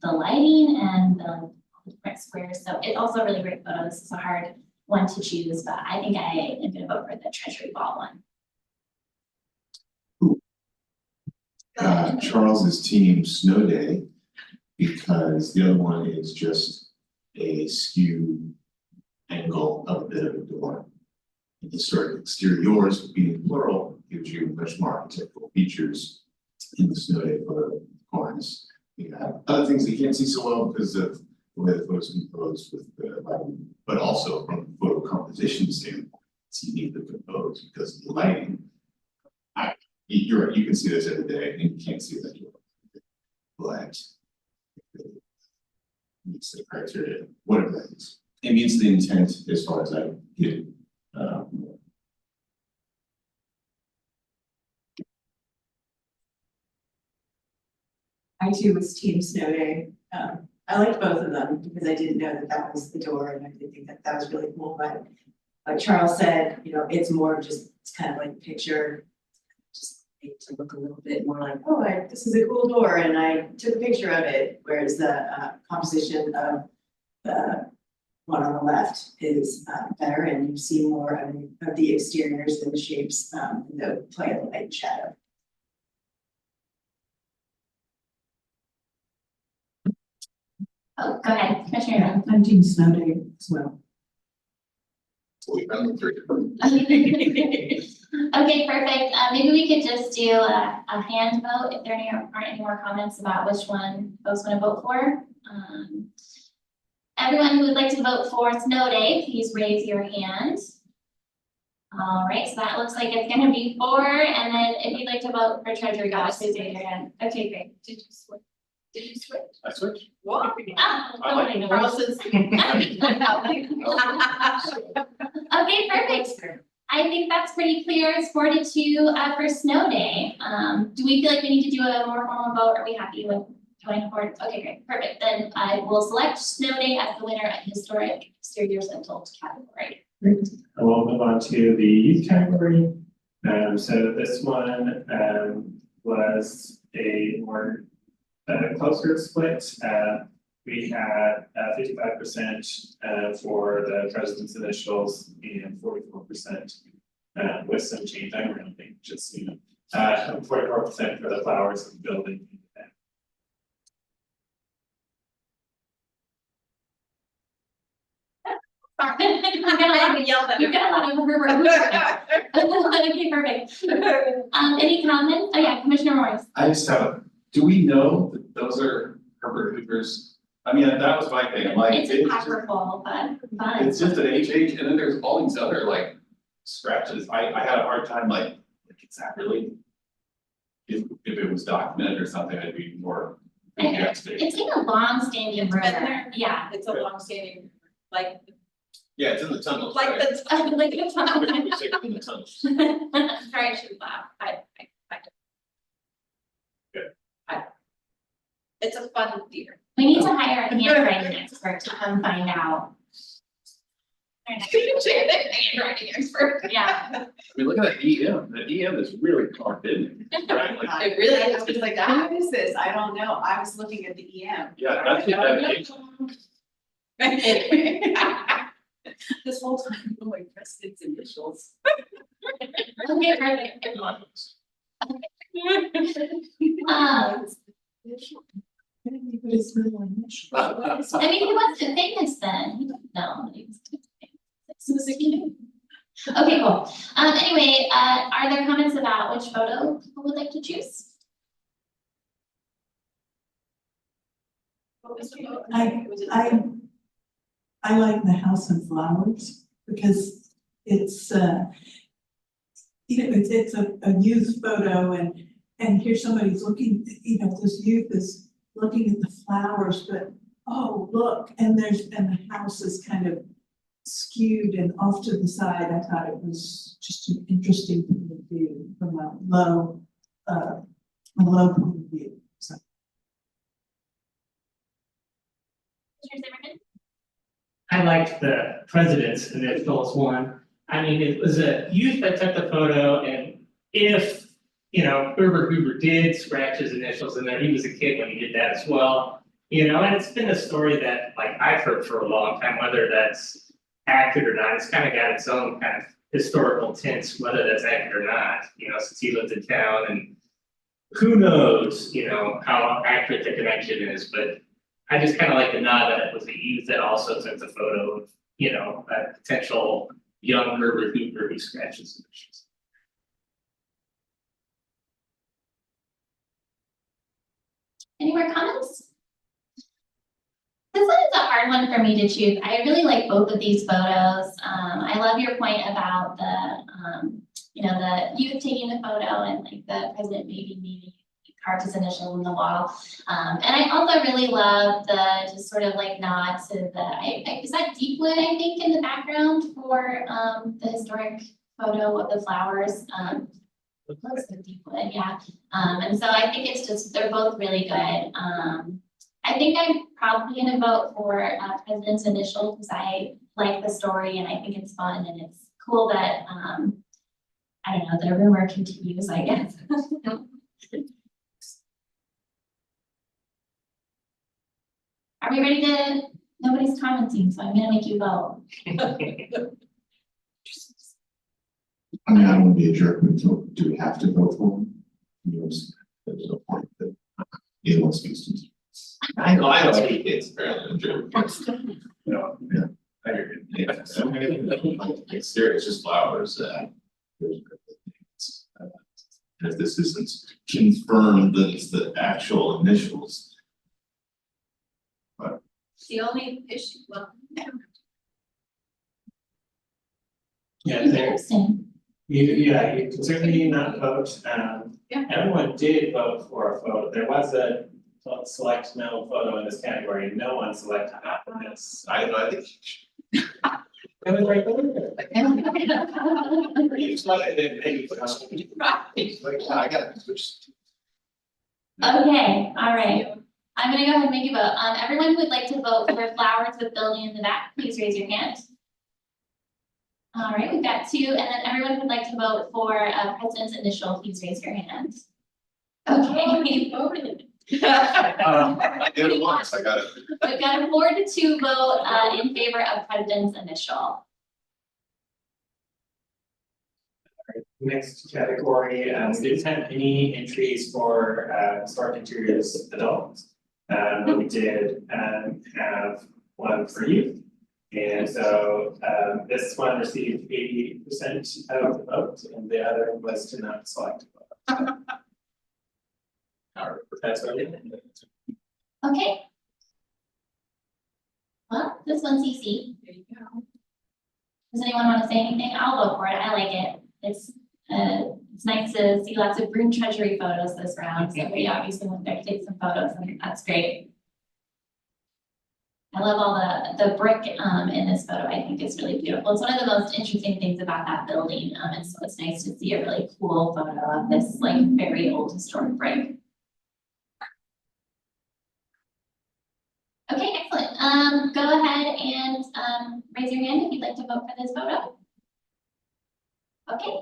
B: lighting and the different squares. So it's also a really great photo. This is a hard one to choose, but I think I am gonna vote for the Treasury Vault one.
F: Charles's team Snow Day, because the other one is just a skewed angle of a bit of a door. And the sort of exteriors being plural gives you much more architectural features in the Snow Day photo corners. You have other things that you can't see so well because of the way the photos composed with the lighting, but also from a photo composition standpoint, it's uniquely composed because of the lighting. You're right, you can see this every day and you can't see that. But it meets the criteria, whatever that is. It meets the intent as far as I get it.
D: I too was team Snow Day. I liked both of them because I didn't know that that was the door and I did think that that was really cool, but like Charles said, you know, it's more of just, it's kind of like a picture. Just made it to look a little bit more like, oh, this is a cool door and I took a picture of it. Whereas the composition of the one on the left is better and you see more of the exteriors and the shapes, and the play of the light and shadow.
B: Oh, go ahead, Commissioner.
G: Yeah, I'm team Snow Day as well.
F: We found the three.
B: Okay, perfect. Maybe we could just do a hand vote if there aren't any more comments about which one folks want to vote for. Everyone who would like to vote for Snow Day, please raise your hand. All right, so that looks like it's gonna be 4, and then if you'd like to vote for Treasury Vault, please raise your hand. Okay, great.
C: Did you switch? Did you switch?
H: I switched.
C: What?
B: Oh,
H: like
B: no.
C: Charles's.
B: Okay, perfect. I think that's pretty clear. It's 4-2 for Snow Day. Do we feel like we need to do a more formal vote? Are we happy with going forward? Okay, great, perfect. Then I will select Snow Day as the winner at Historic Exteriors and Tilt category.
A: And we'll move on to the youth category. So this one was a more closer split. We had 55% for the president's initials and 44% with some change. I'm rounding, just so you know, 44% for the flowers in the building.
B: Sorry. You've got a lot of reverb. Okay, perfect. Any comments? Oh yeah, Commissioner Morris.
H: I just have, do we know that those are Herbert Hoover's? I mean, that was my thing, like.
B: It's apocryphal, but fun.
H: It's just an HH, and then there's all these other like scratches. I had a hard time like, is that really? If it was documented or something, I'd be more enthusiastic.
B: It's like a long-standing
C: It's been
B: rumor.
C: there.
B: Yeah.
C: It's a long-standing, like,
F: Yeah, it's in the tunnels,
C: like
F: right?
C: the.
B: Like it's
F: It's in the tunnels.
B: Sorry, I should laugh.
C: It's a fun theater.
B: We need to hire a handwriting expert to come find out.
C: Handwriting expert.
B: Yeah.
H: I mean, look at that EM, the EM is really carved in, right? Like,
C: It really is, it's like that.
D: Who is this? I don't know. I was looking at the EM.
H: yeah, that's the dedication.
D: This whole time, oh, my president's initials.
B: Okay, perfect.
G: But it's middle initial.
B: I mean, he wasn't famous then. He didn't know. He was famous. Okay, cool. Anyway, are there comments about which photo people would like to choose?
G: I like the house and flowers because it's, it's a youth photo and here somebody's looking, this youth is looking at the flowers, but oh, look, and the house is kind of skewed and off to the side. I thought it was just an interesting thing to do from a low point of view. So
B: Commissioner Zimmerman?
A: I liked the president's initials one. I mean, it was a youth that took the photo and if, you know, Herbert Hoover did scratch his initials in there, he was a kid when he did that as well. You know, and it's been a story that like I've heard for a long time, whether that's accurate or not, it's kind of got its own kind of historical tints, whether that's accurate or not, you know, since he lived in town and who knows, you know, how accurate the connection is, but I just kind of like the nod that it was a youth that also took the photo of, you know, a potential young Herbert Hoover who scratches initials.
B: Any more comments? This one is a hard one for me to choose. I really like both of these photos. I love your point about the, you know, the youth taking the photo and like the president maybe carved his initials in the wall. And I also really love the just sort of like nod to the, is that Deepwood, I think, in the background for the historic photo of the flowers. Looks like Deepwood, yeah. And so I think it's just, they're both really good. I think I'm probably gonna vote for president's initial because I like the story and I think it's fun and it's cool that, I don't know, the rumor continues, I guess. Are we ready to, nobody's commenting, so I'm gonna make you vote.
F: I mean, I don't want to be a jerk, but do we have to vote for him? There's no point that anyone speaks to. I don't speak, it's apparently a jerk.
H: No,
F: Yeah.
H: I agree.
F: Yeah, I mean, it's serious, just flowers, there's things. If this isn't confirmed that it's the actual initials.
D: The only issue, well,
A: Yeah, there,
B: Interesting.
A: you can certainly not vote,
D: Yeah.
A: everyone did vote for a photo, there was a select no photo in this category, no one selected this.
F: I think.
A: It was right there.
F: You selected it, maybe. Like, I got switched.
B: Okay, all right. I'm gonna go ahead and make a vote. Everyone who would like to vote for flowers with building in the back, please raise your hand. All right, we've got two, and then everyone who would like to vote for president's initial, please raise your hand. Okay.
F: I did it once, I got it.
B: We've got a 4-2 vote in favor of president's initial.
A: Next category, we didn't have any entries for historic interiors adults. But we did have one for youth. And so this one received 80% of the vote and the other was to not select. That's what it is.
B: Okay. Well, this one's easy.
D: there you go.
B: Does anyone want to say anything? I'll vote for it. I like it. It's nice to see lots of green treasury photos this round. So we obviously went there to take some photos and that's great. I love all the brick in this photo. I think it's really beautiful. It's one of the most interesting things about that building. And so it's nice to see a really cool photo of this like very old historic brick. Okay, excellent. Go ahead and raise your hand if you'd like to vote for this photo. Okay.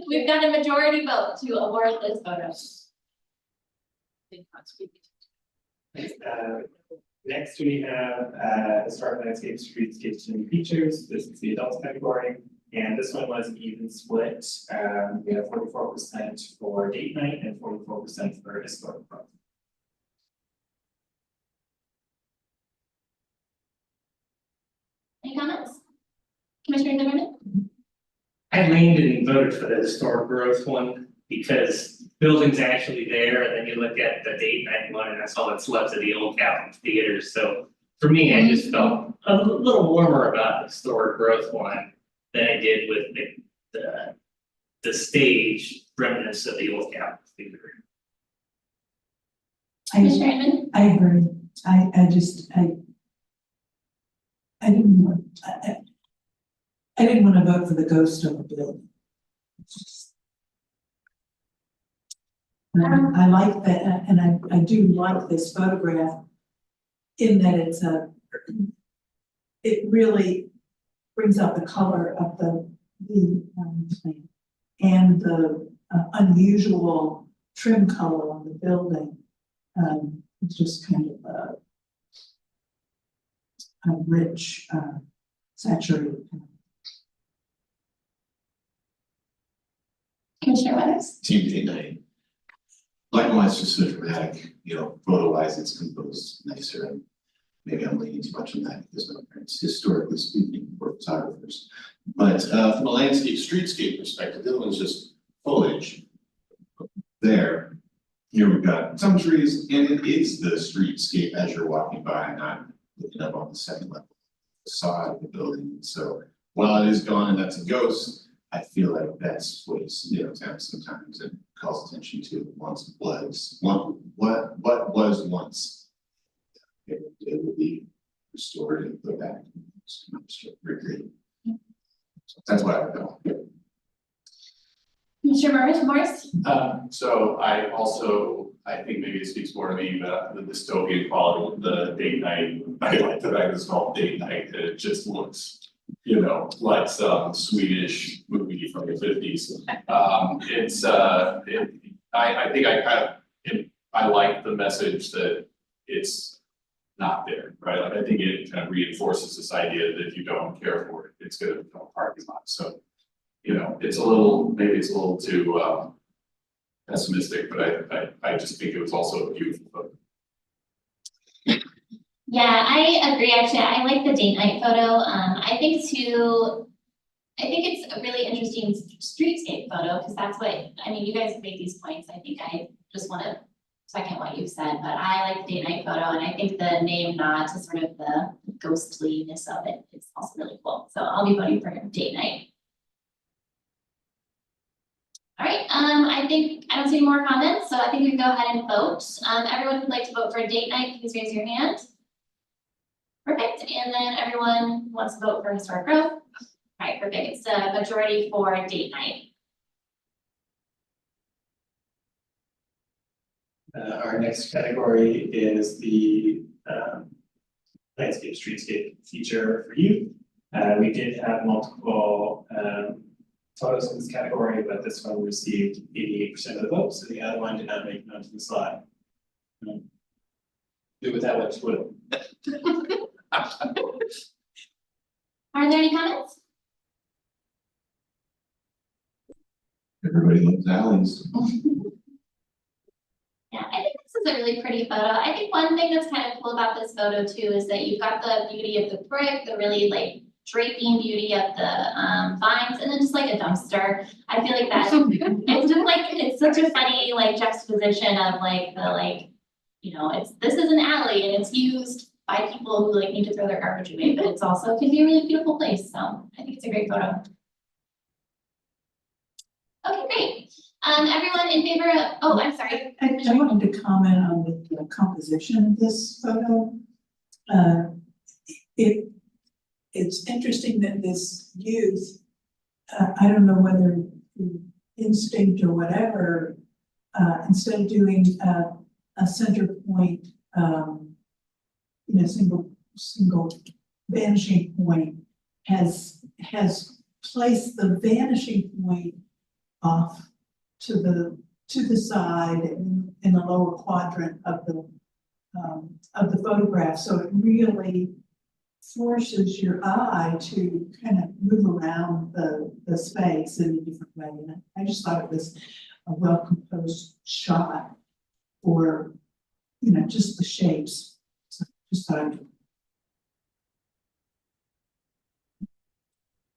B: We've got a majority vote to award this photo.
A: Next we have historic landscape, streetscapes, and features. This is the adults category. And this one was an even split. We have 44% for date night and 44% for historic project.
B: Any comments? Commissioner Zimmerman?
A: I leaned and voted for the historic growth one because building's actually there, and then you look at the date night one, and that's all that's left of the old Capitol Theater. So for me, I just felt a little warmer about the historic growth one than I did with the stage remnants of the old Capitol Theater.
B: Commissioner Inman?
G: I agree. I just, I didn't want, I didn't want to vote for the ghost of a building. It's just- I like that, and I do like this photograph in that it really brings out the color of the plan and the unusual trim color on the building. It's just kind of a rich, saturated.
B: Commissioner Weathers?
F: Team date night. Black and white's just so dramatic, you know, photo wise, it's composed nicer and maybe I'm leaning too much on that because my parents, historically speaking, were photographers. But from a landscape, streetscape perspective, the other one's just foliage. There, here we've got some trees and it is the streetscape as you're walking by, not looking up on the second level facade of the building. So while it is gone and that's a ghost, I feel like that's what is, you know, sometimes it calls attention to once was, what was once. It will be restored and put back. Recreate. So that's what I would know.
B: Commissioner Morris?
H: So I think maybe it speaks more to me, but the dystopian quality of the date night, I like that it's called date night, and it just looks, you know, like some Swedish movie from the 50s. I think I like the message that it's not there, right? Like, I think it kind of reinforces this idea that if you don't care for it, it's gonna become a parking lot. So, you know, maybe it's a little too pessimistic, but I just think it was also a beautiful photo.
B: Yeah, I agree, actually, I like the date night photo, I think it's a really interesting streetscape photo, because that's what, I mean, you guys make these points, I think I just wanna second what you said, but I like the date night photo, and I think the name nod to sort of the ghostliness of it is also really cool, so I'll be voting for date night. All right, I don't see any more comments, so I think we can go ahead and vote. Everyone who'd like to vote for a date night, please raise your hand. Perfect, and then everyone who wants to vote for historic growth. All right, perfect, it's a majority for date night.
A: Our next category is the landscape streetscape feature for youth. We did have multiple photos in this category, but this one received 88% of the votes, so the other one did not make it onto the slide. Do with that what you will.
B: Are there any comments?
F: Everybody loves Allen's.
B: Yeah, I think this is a really pretty photo. I think one thing that's kind of cool about this photo too is that you've got the beauty of the brick, the really like draping beauty of the vines, and then just like a dumpster. I feel like that it's just like it's such a funny like juxtaposition of like the you know, this is an alley and it's used by people who like need to throw their garbage away, but it's also can be a really beautiful place. So I think it's a great photo. Okay, great. Everyone in favor of, oh, I'm sorry.
G: I wanted to comment on the composition of this photo. It's interesting that this youth, I don't know whether instinct or whatever, instead of doing a center point, single vanishing point, has placed the vanishing point off to the side in the lower quadrant of the photograph, so it really forces your eye to kind of move around the space in a different way. And I just thought it was a well-composed shot for, you know, just the shapes. So just thought I'd.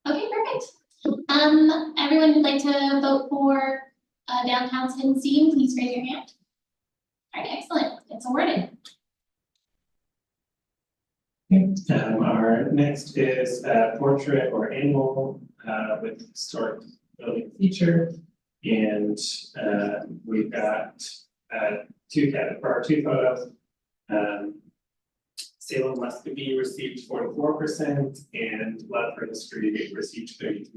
B: Okay, perfect. Everyone who'd like to vote for downtown's hidden scene, please raise your hand. All right, excellent. It's awarded.
A: Our next is portrait or animal with historic building feature. And we've got two photos. Salem Muscovy received 44% and Love for History received 33%.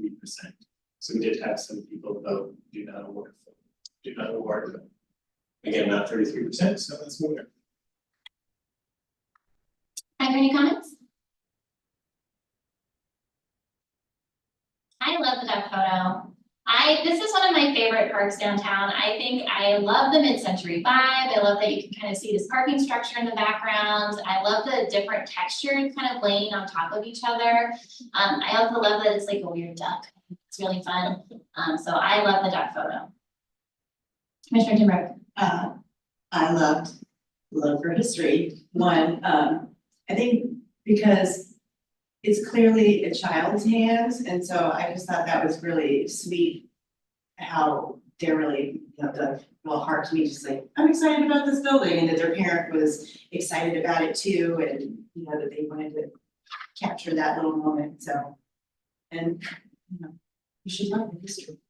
A: So we did have some people vote do not award. Again, not 33%, so let's move on.
B: Are there any comments? I love the duck photo. This is one of my favorite parks downtown. I love the mid-century vibe. I love that you can kind of see this parking structure in the background. I love the different textures kind of laying on top of each other. I also love that it's like a weird duck. It's really fun. So I love the duck photo. Commissioner Timbrook.
D: I loved Love for History. One, I think because it's clearly a child's hands, and so I just thought that was really sweet. How they're really, the little heart to me, just like, I'm excited about this building, and that their parent was excited about it too, and that they wanted to capture that little moment, so. And, you should love the history.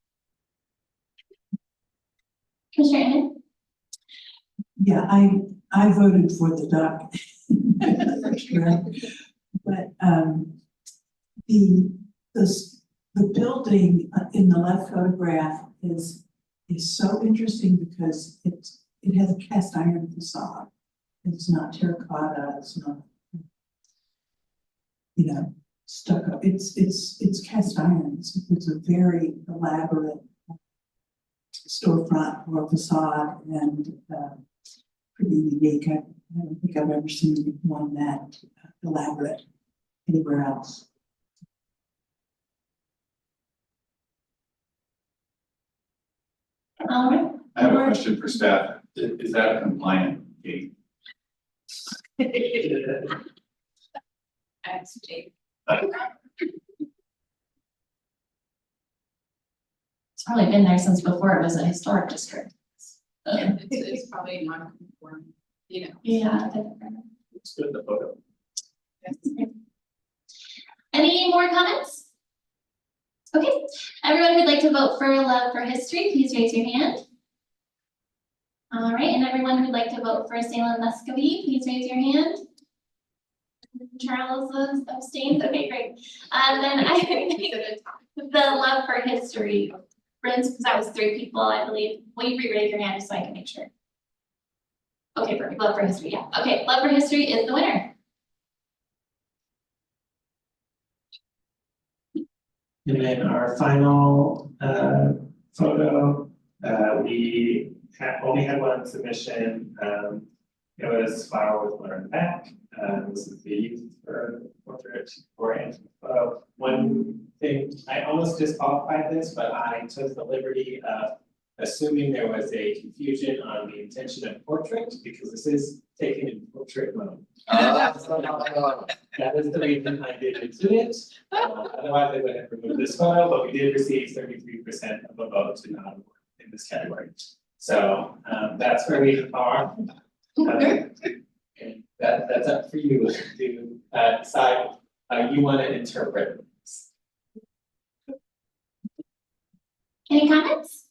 B: Commissioner Inman.
G: Yeah, I voted for the duck. Right. But the building in the left photograph is so interesting because it has a cast iron facade. It's not terracotta, it's not, stucco. It's cast iron. It's a very elaborate storefront or facade and pretty unique. I don't think I've ever seen one that elaborate anywhere else.
B: All right.
H: I have a question for staff. Is that a compliant gate?
D: That's Jake.
B: It's probably been there since before it was a historic district.
D: It's probably not conform,
B: Yeah.
A: It's good, the photo.
B: Any more comments? Okay, everyone who'd like to vote for Love for History, please raise your hand. All right, and everyone who'd like to vote for Salem Muscovy, please raise your hand. Charles abstains, okay, great. Then the Love for History, because that was 3 people, I believe. Will you re-raise your hand just so I can make sure? Okay, perfect, Love for History, yeah. Okay, Love for History is the winner.
A: And then our final photo, we only had one submission. It was flower with letter in the back. This is the youth for portrait orient. One thing, I almost disqualified this, but I took the liberty of assuming there was a confusion on the intention of portrait because this is taken in portrait mode. That is the reason I did include it. Otherwise, I would have removed this photo, but we did receive 33% of a vote to not award in this category. So that's where we are. And that's up for you to decide how you want to interpret this.
B: Any comments?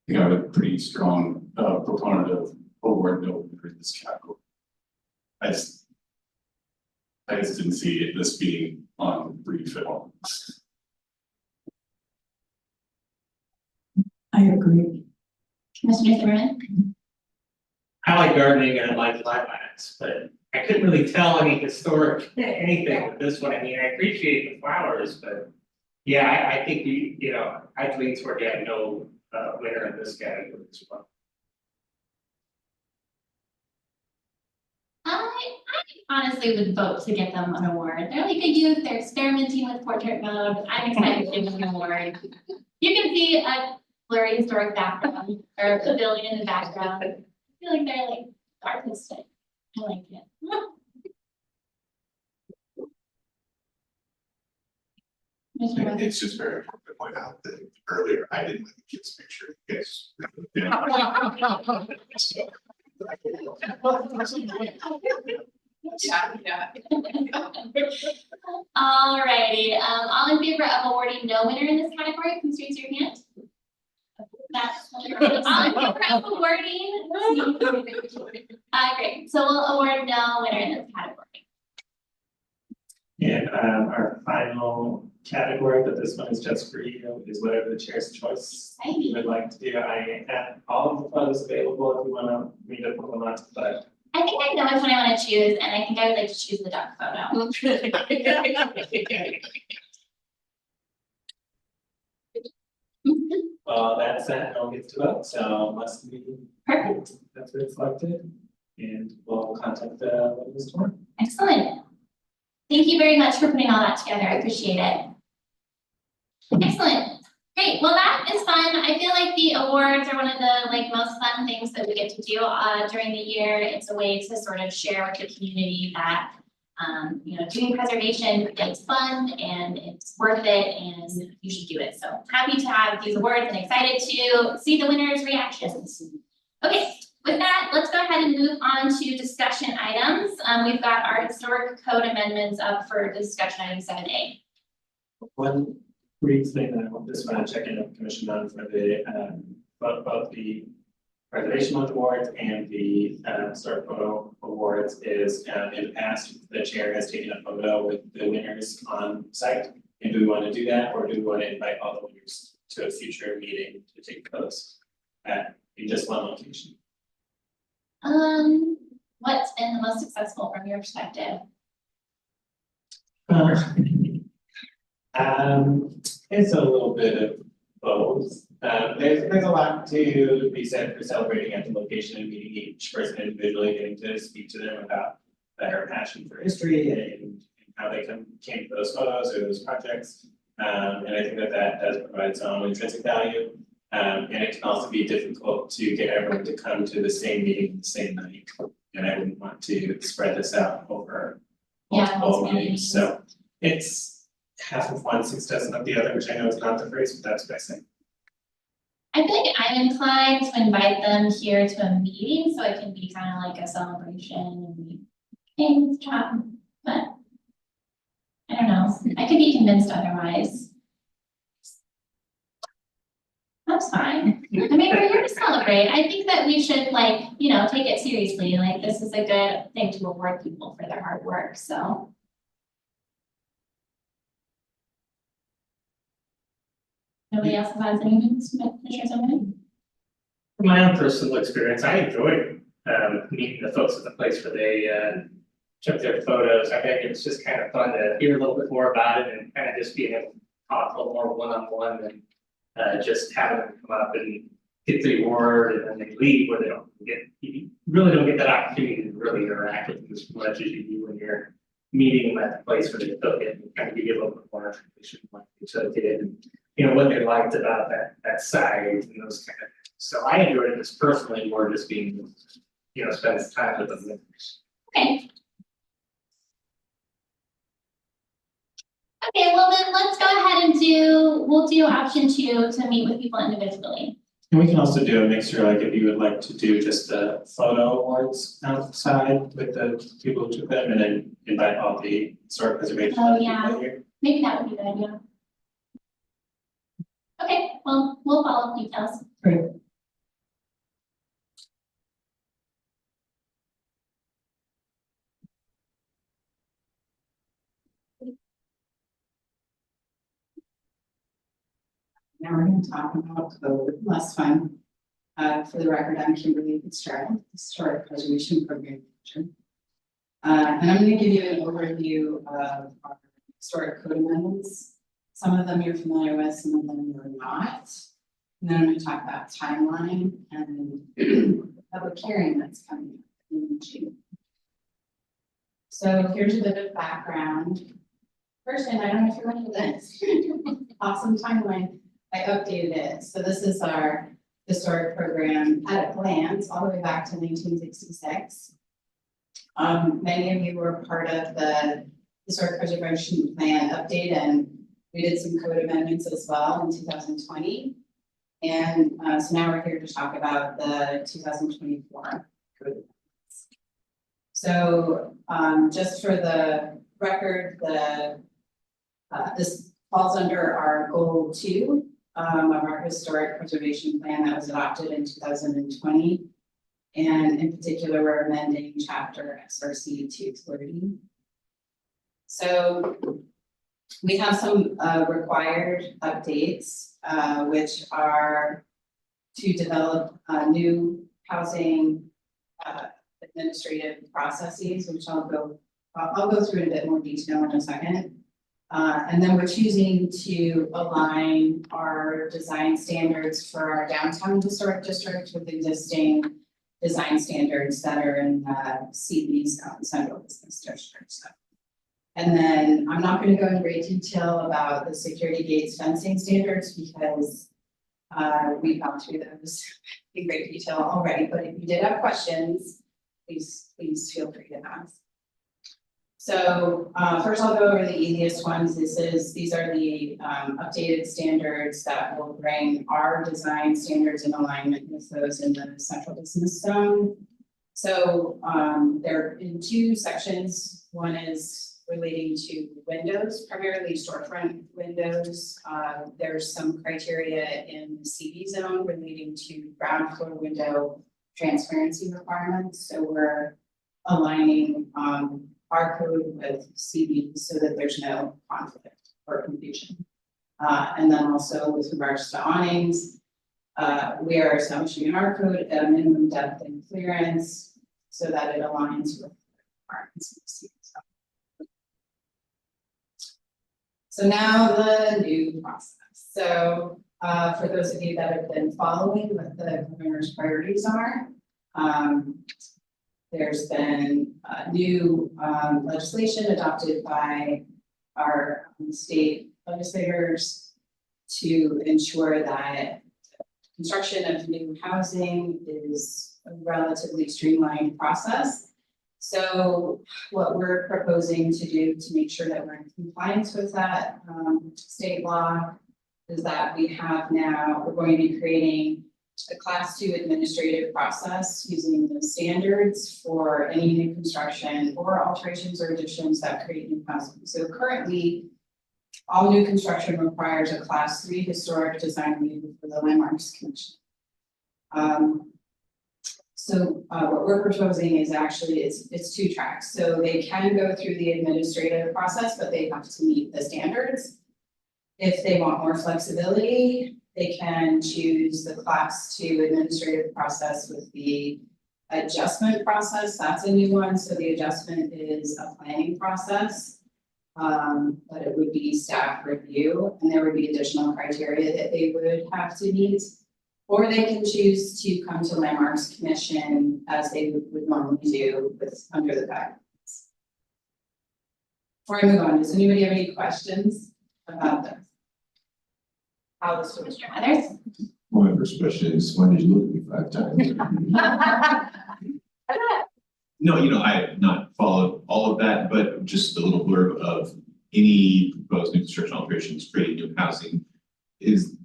H: I think I'm a pretty strong proponent of award no for this category. I just didn't see this being on brief at all.
G: I agree.
B: Commissioner Zimmerman?
I: I like gardening and I like lilacs, but I couldn't really tell any historic anything with this one. I mean, I appreciate the flowers, but yeah, I think I lean toward getting no winner in this category as well.
B: I honestly would vote to get them an award. They're like a youth, they're experimenting with portrait mode. I'm excited to give them an award. You can see a blurry historic background or a pavilion in the background. I feel like they're like artistic. I like it. Commissioner West?
F: It's just very important to point out that earlier I didn't like the kid's picture. Yes.
B: Alrighty, all in favor of awarding no winner in this category, please raise your hand. That's, I'll correct the wording. Great, so we'll award no winner in this category.
A: And our final category, but this one is just for you, is whatever the chair's choice you
B: Exciting.
A: would like to do. I have all of the photos available if you wanna me to put them up, but.
B: I think I know which one I wanna choose, and I think I would like to choose the duck photo.
A: That's that, no one gets to vote, so must be.
B: Perfect.
A: That's reflected, and we'll contact the winners tomorrow.
B: Excellent. Thank you very much for putting all that together, I appreciate it. Excellent, great, well, that is fun, I feel like the awards are one of the most fun things that we get to do during the year. It's a way to sort of share with the community that doing preservation is fun and it's worth it and you should do it. So happy to have these awards and excited to see the winners' reactions. Okay, with that, let's go ahead and move on to discussion items. We've got our historic code amendments up for discussion item 7A.
A: One brief thing that I just want to check in with the commission on for the both the Preservation Month Awards and the historic photo awards is in the past, the chair has taken a photo with the winners on site. And do we want to do that, or do we want to invite all the winners to a future meeting to take photos in just one location?
B: What's been the most successful from your perspective?
A: It's a little bit of both. There's a lot to be said for celebrating at the location and meeting each person individually, getting to speak to them about their passion for history and how they came to those photos or those projects. And I think that does provide its own intrinsic value. And it can also be difficult to get everyone to come to the same meeting the same night. And I wouldn't want to spread this out over multiple meetings, so it's half of one, 6 dozen of the other, which I know is not the phrase, but that's what I say.
B: I feel like I'm inclined to invite them here to a meeting, so it can be kind of like a celebration and we things chat, but I don't know, I could be convinced otherwise. That's fine. I mean, we're here to celebrate. I think that we should take it seriously, like this is a good thing to reward people for their hard work, so. Nobody else has anything to share something?
I: From my own personal experience, I enjoyed meeting the folks at the place where they took their photos. I think it's just kind of fun to hear a little bit more about it and kind of just being able to talk a little more one-on-one and just having them come up and get the award and then they leave where they don't get, you really don't get that opportunity to really interact with them as much as you do when you're meeting them at the place where they took it and kind of give you a little bit more information on what they took it and what they liked about that site and those kind of things. So I enjoyed it just personally more just being, spend time with them.
B: Okay. Okay, well then let's go ahead and we'll do option 2 to meet with people individually.
A: And we can also do a mixture, like if you would like to do just the photo awards outside with the people who took them and then invite all the historic preservation.
B: Oh, yeah.
A: people here.
B: Maybe that would be a good idea. Okay, well, we'll follow up details.
A: Great.
D: Now we're gonna talk about code, less fun. For the record, I'm Kimberly Fitzgerald, Historic Preservation Program Manager. And I'm gonna give you an overview of our historic code amendments. Some of them you're familiar with, some of them you're not. And then I'm gonna talk about timeline and the public hearing that's coming up in June. So here's a bit of background. First, and I don't know if you remember this, awesome timeline. I updated it. So this is our historic program at a glance, all the way back to 1966. Many of you were part of the historic preservation plan update, and we did some code amendments as well in 2020. And so now we're here to talk about the 2024 code amendments. So just for the record, this falls under our goal 2 of our historic preservation plan that was adopted in 2020. And in particular, we're amending chapter SRC 230. So we have some required updates, which are to develop new housing administrative processes, which I'll go through in a bit more detail in a second. And then we're choosing to align our design standards for our downtown historic district with existing design standards that are in CB's central business district. So. And then I'm not going to go in great detail about the security gates fencing standards because we've gone through those in great detail already. But if you did have questions, please feel free to ask. So first I'll go over the easiest ones. These are the updated standards that will bring our design standards in alignment with those in the central business zone. So they're in two sections. One is relating to windows, primarily storefront windows. There's some criteria in the CB zone relating to ground floor window transparency requirements. So we're aligning our code with CB so that there's no conflict or confusion. And then also with regards to awnings, we are establishing in our code a minimum depth and clearance so that it aligns with the requirements of the CB zone. So now the new process. So for those of you that have been following what the governor's priorities are, there's been new legislation adopted by our state legislators to ensure that construction of new housing is a relatively streamlined process. So what we're proposing to do to make sure that we're in compliance with that state law is that we're going to be creating a Class 2 administrative process using the standards for any new construction or alterations or additions that create new housing. So currently, all new construction requires a Class 3 historic design review for the Landmarks Commission. So what we're proposing is actually it's two tracks. So they can go through the administrative process, but they have to meet the standards. If they want more flexibility, they can choose the Class 2 administrative process with the adjustment process. That's a new one. So the adjustment is a planning process, but it would be staff review, and there would be additional criteria that they would have to meet. Or they can choose to come to Landmarks Commission as they would normally do under the guidelines. Before I move on, does anybody have any questions about this? How this works?
B: Mr. Weathers?
F: My first question is, why did you look at me 5 times? No, I have not followed all of that, but just a little blurb of any proposed new construction alterations creating new housing is,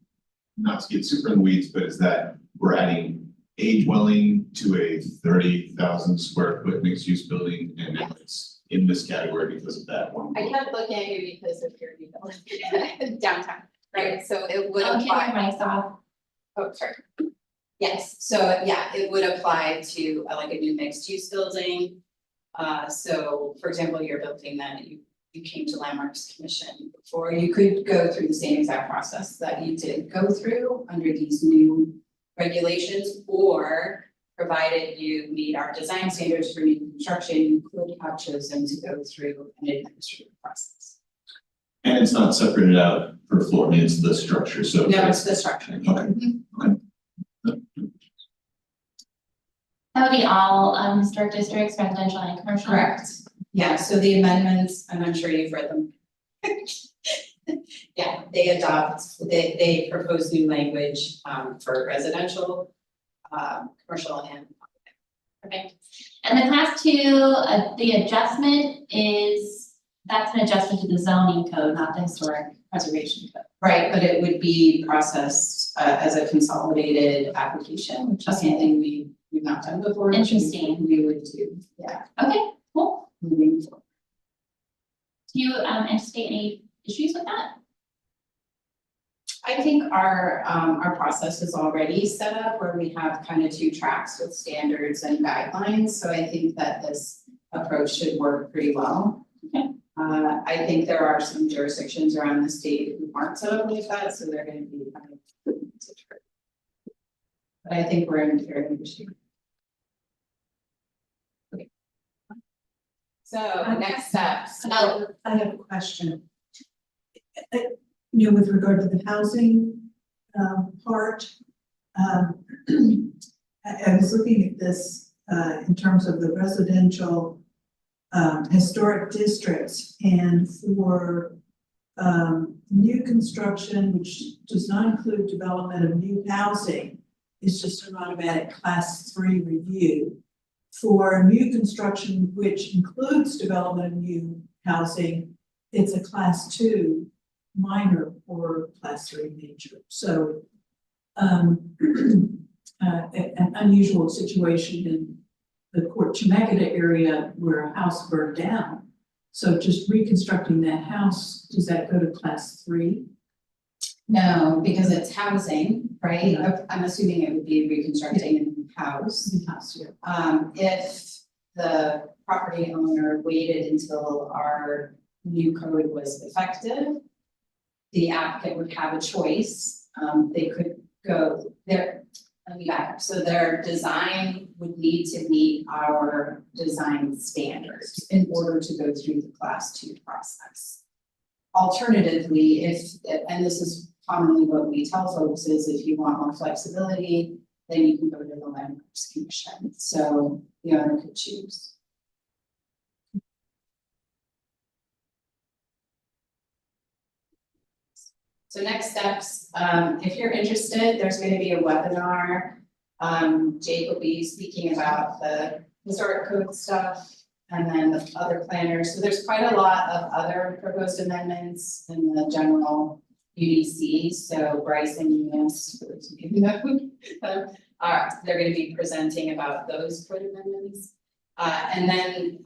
F: not to get super in the weeds, but is that we're adding a dwelling to a 30,000 square foot mixed use building, and now it's in this category because of that one.
D: I kept looking at you because of your development downtown, right? So it would
B: I'll give
D: apply.
B: you myself.
D: Oh, sorry. Yes, so yeah, it would apply to like a new mixed use building. So for example, your building that you came to Landmarks Commission before, you could go through the same exact process that you did go through under these new regulations, or provided you meet our design standards for new construction, you could have chosen to go through an administrative process.
F: And it's not separated out per floor, I mean, it's the structure, so.
D: No, it's the structure.
F: Okay.
B: That would be all historic districts, residential and commercial.
D: Correct. Yeah, so the amendments, and I'm sure you've read them. Yeah, they propose new language for residential, commercial and.
B: Perfect. And the Class 2, the adjustment that's an adjustment to the zoning code, not the historic preservation code.
D: Right, but it would be processed as a consolidated application, which is something we've not done before.
B: Interesting.
D: We would do, yeah.
B: Okay, cool.
D: Moving forward.
B: Do you anticipate any issues with that?
D: I think our process is already set up where we have kind of two tracks with standards and guidelines, so I think that this approach should work pretty well.
B: Okay.
D: I think there are some jurisdictions around the state who aren't set up like that, so they're gonna be kind of. But I think we're in very good shape. Okay. So next steps.
B: Oh,
G: I have a question. You know, with regard to the housing, part, I was looking at this, in terms of the residential, historic districts, and for, new construction, which does not include development of new housing, it's just an automatic class 3 review. For new construction, which includes development of new housing, it's a class 2 minor or class 3 major. So, an unusual situation in the Port Chemeketa area where a house burned down. So just reconstructing that house, does that go to class 3?
D: No, because it's housing, right?
G: Yeah.
D: I'm assuming it would be reconstructing a house.
G: House, yeah.
D: If the property owner waited until our new code was effective, the applicant would have a choice. They could go there, let me back up. So their design would need to meet our design standards in order to go through the class 2 process. Alternatively, and this is commonly what we tell folks, is if you want more flexibility, then you can go to the Landmarks Commission. So the owner could choose. So next steps, if you're interested, there's going to be a webinar. Jake will be speaking about the historic code stuff and then the other planners. So there's quite a lot of other proposed amendments in the general UDC. So Bryce and Eunice, for those of you who know, they're going to be presenting about those code amendments. And then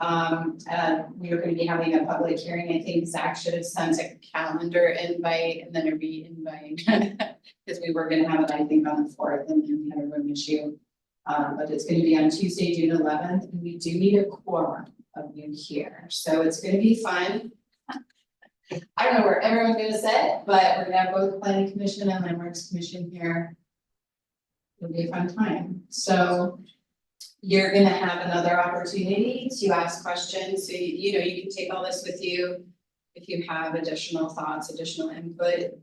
D: we are going to be having a public hearing. I think Zach should have sent a calendar invite and then a re-invite because we were going to have it, I think, on the 4th, and then we had a room issue. But it's going to be on Tuesday, June 11th, and we do need a quorum of you here. So it's going to be fun. I don't know where everyone's going to sit, but we're going to have both Planning Commission and Landmarks Commission here. It'll be a fun time. So you're gonna have another opportunity to ask questions. So you know, you can take all this with you. If you have additional thoughts, additional input,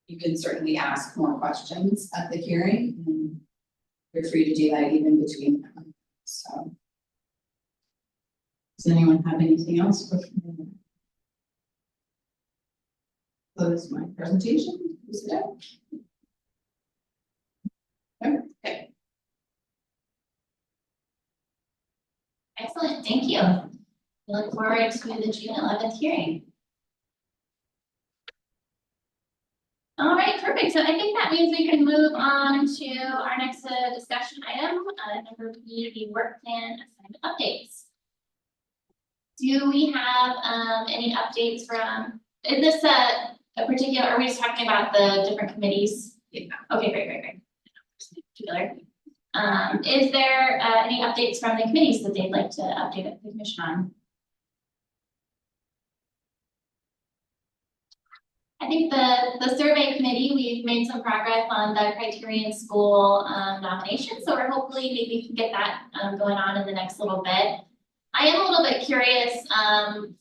D: you can certainly ask more questions at the hearing, and you're free to do that even between them. So does anyone have anything else before I close my presentation? Is it done? Okay.
B: excellent, thank you. We look forward to the June 11th hearing. All right, perfect. So I think that means we can move on to our next discussion item, number B, the work plan assignment updates. Do we have any updates from, is this a particular, are we just talking about the different committees?
D: Yeah.
B: Okay, great. Particular. Is there any updates from the committees that they'd like to update the commission on? I think the survey committee, we've made some progress on the Criterion School nomination, so we're hopefully maybe we can get that going on in the next little bit. I am a little bit curious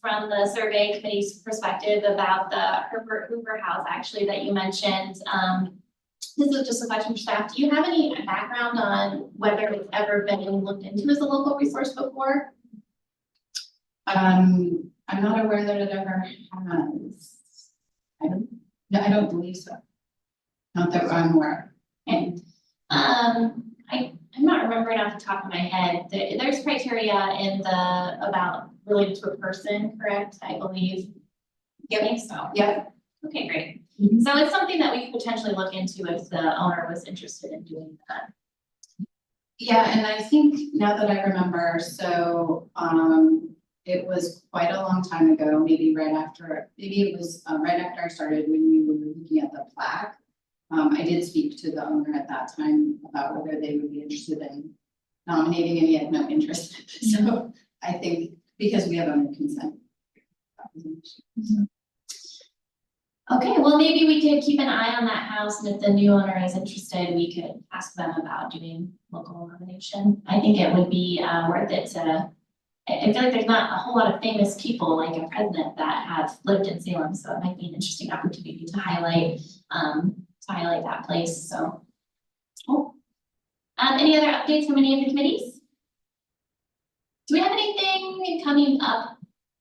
B: from the survey committee's perspective about the Herbert Hoover House actually that you mentioned. This is just a question for staff. Do you have any background on whether it's ever been looked into as a local resource before?
D: I'm not aware that it ever has. I don't believe so. Not that I'm aware.
B: Okay. I'm not remembering off the top of my head. There's criteria in the about related to a person, correct? I believe. I think so.
D: Yep.
B: Okay, great.
D: Mhm.
B: So it's something that we could potentially look into if the owner was interested in doing that.
D: Yeah, and I think now that I remember, so it was quite a long time ago, maybe it was right after I started when we were looking at the plaque. I did speak to the owner at that time about whether they would be interested in nominating, and he had no interest. So I think because we have owner consent.
B: Okay, well, maybe we could keep an eye on that house, and if the new owner is interested, we could ask them about doing local nomination. I think it would be worth it to, I feel like there's not a whole lot of famous people like a president that have lived in Salem, so it might be an interesting opportunity to highlight that place, so. Cool. Any other updates from any of the committees? Do we have anything coming up,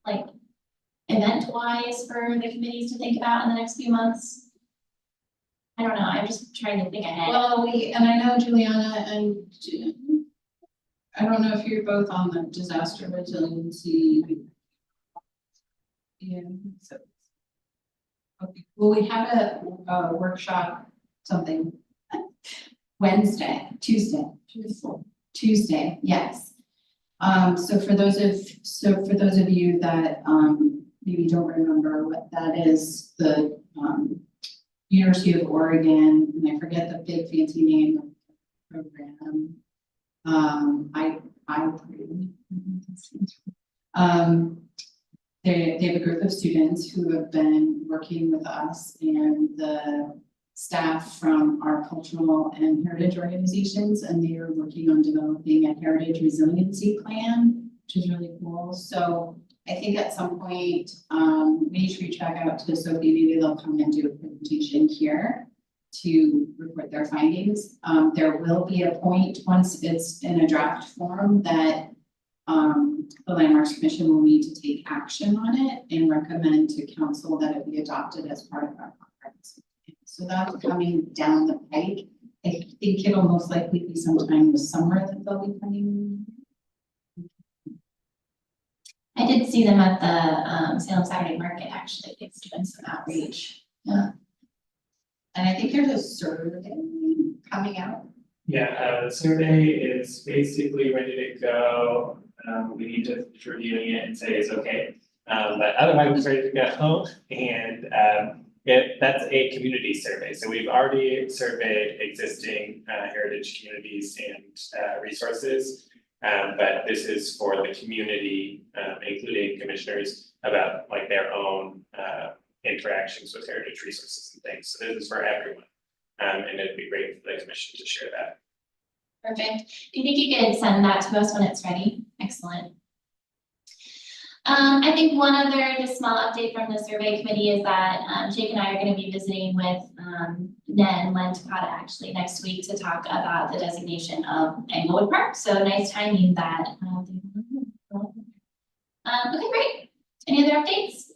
B: like event-wise for the committees to think about in the next few months? I don't know, I'm just trying to think ahead.
D: Well, and I know Juliana and I don't know if you're both on the disaster resiliency. Yeah, so. Okay, well, we have a workshop, something, Tuesday, yes. So for those of you that, maybe don't remember what that is, the, University of Oregon, and I forget the big fancy name of the program. They have a group of students who have been working with us and the staff from our cultural and heritage organizations, and they are working on developing a heritage resiliency plan, which is really cool. So I think at some point, we need to reach back out to Sophie, maybe they'll come and do a presentation here to report their findings. There will be a point, once it's in a draft form, that the Landmarks Commission will need to take action on it and recommend to council that it be adopted as part of our conference. So that's coming down the pike. I think it'll most likely be sometime this summer that they'll be coming.
B: I did see them at the Salem Saturday Market, actually, it's doing some outreach. Yeah.
D: And I think there's a survey coming out.
A: Yeah, the survey is basically ready to go. We need to finish reviewing it and say it's okay. But otherwise it's ready to go. And that's a community survey. So we've already surveyed existing heritage communities and resources. But this is for the community, including commissioners, about like their own interactions with heritage resources and things. So this is for everyone. And it'd be great for the commission to share that.
B: Perfect. Do you think you could send that to us when it's ready? Excellent. I think one other just small update from the survey committee is that Jake and I are going to be visiting with Ned and Len Takata actually next week to talk about the designation of Englewood Park. So nice timing that. Okay, great. Any other updates?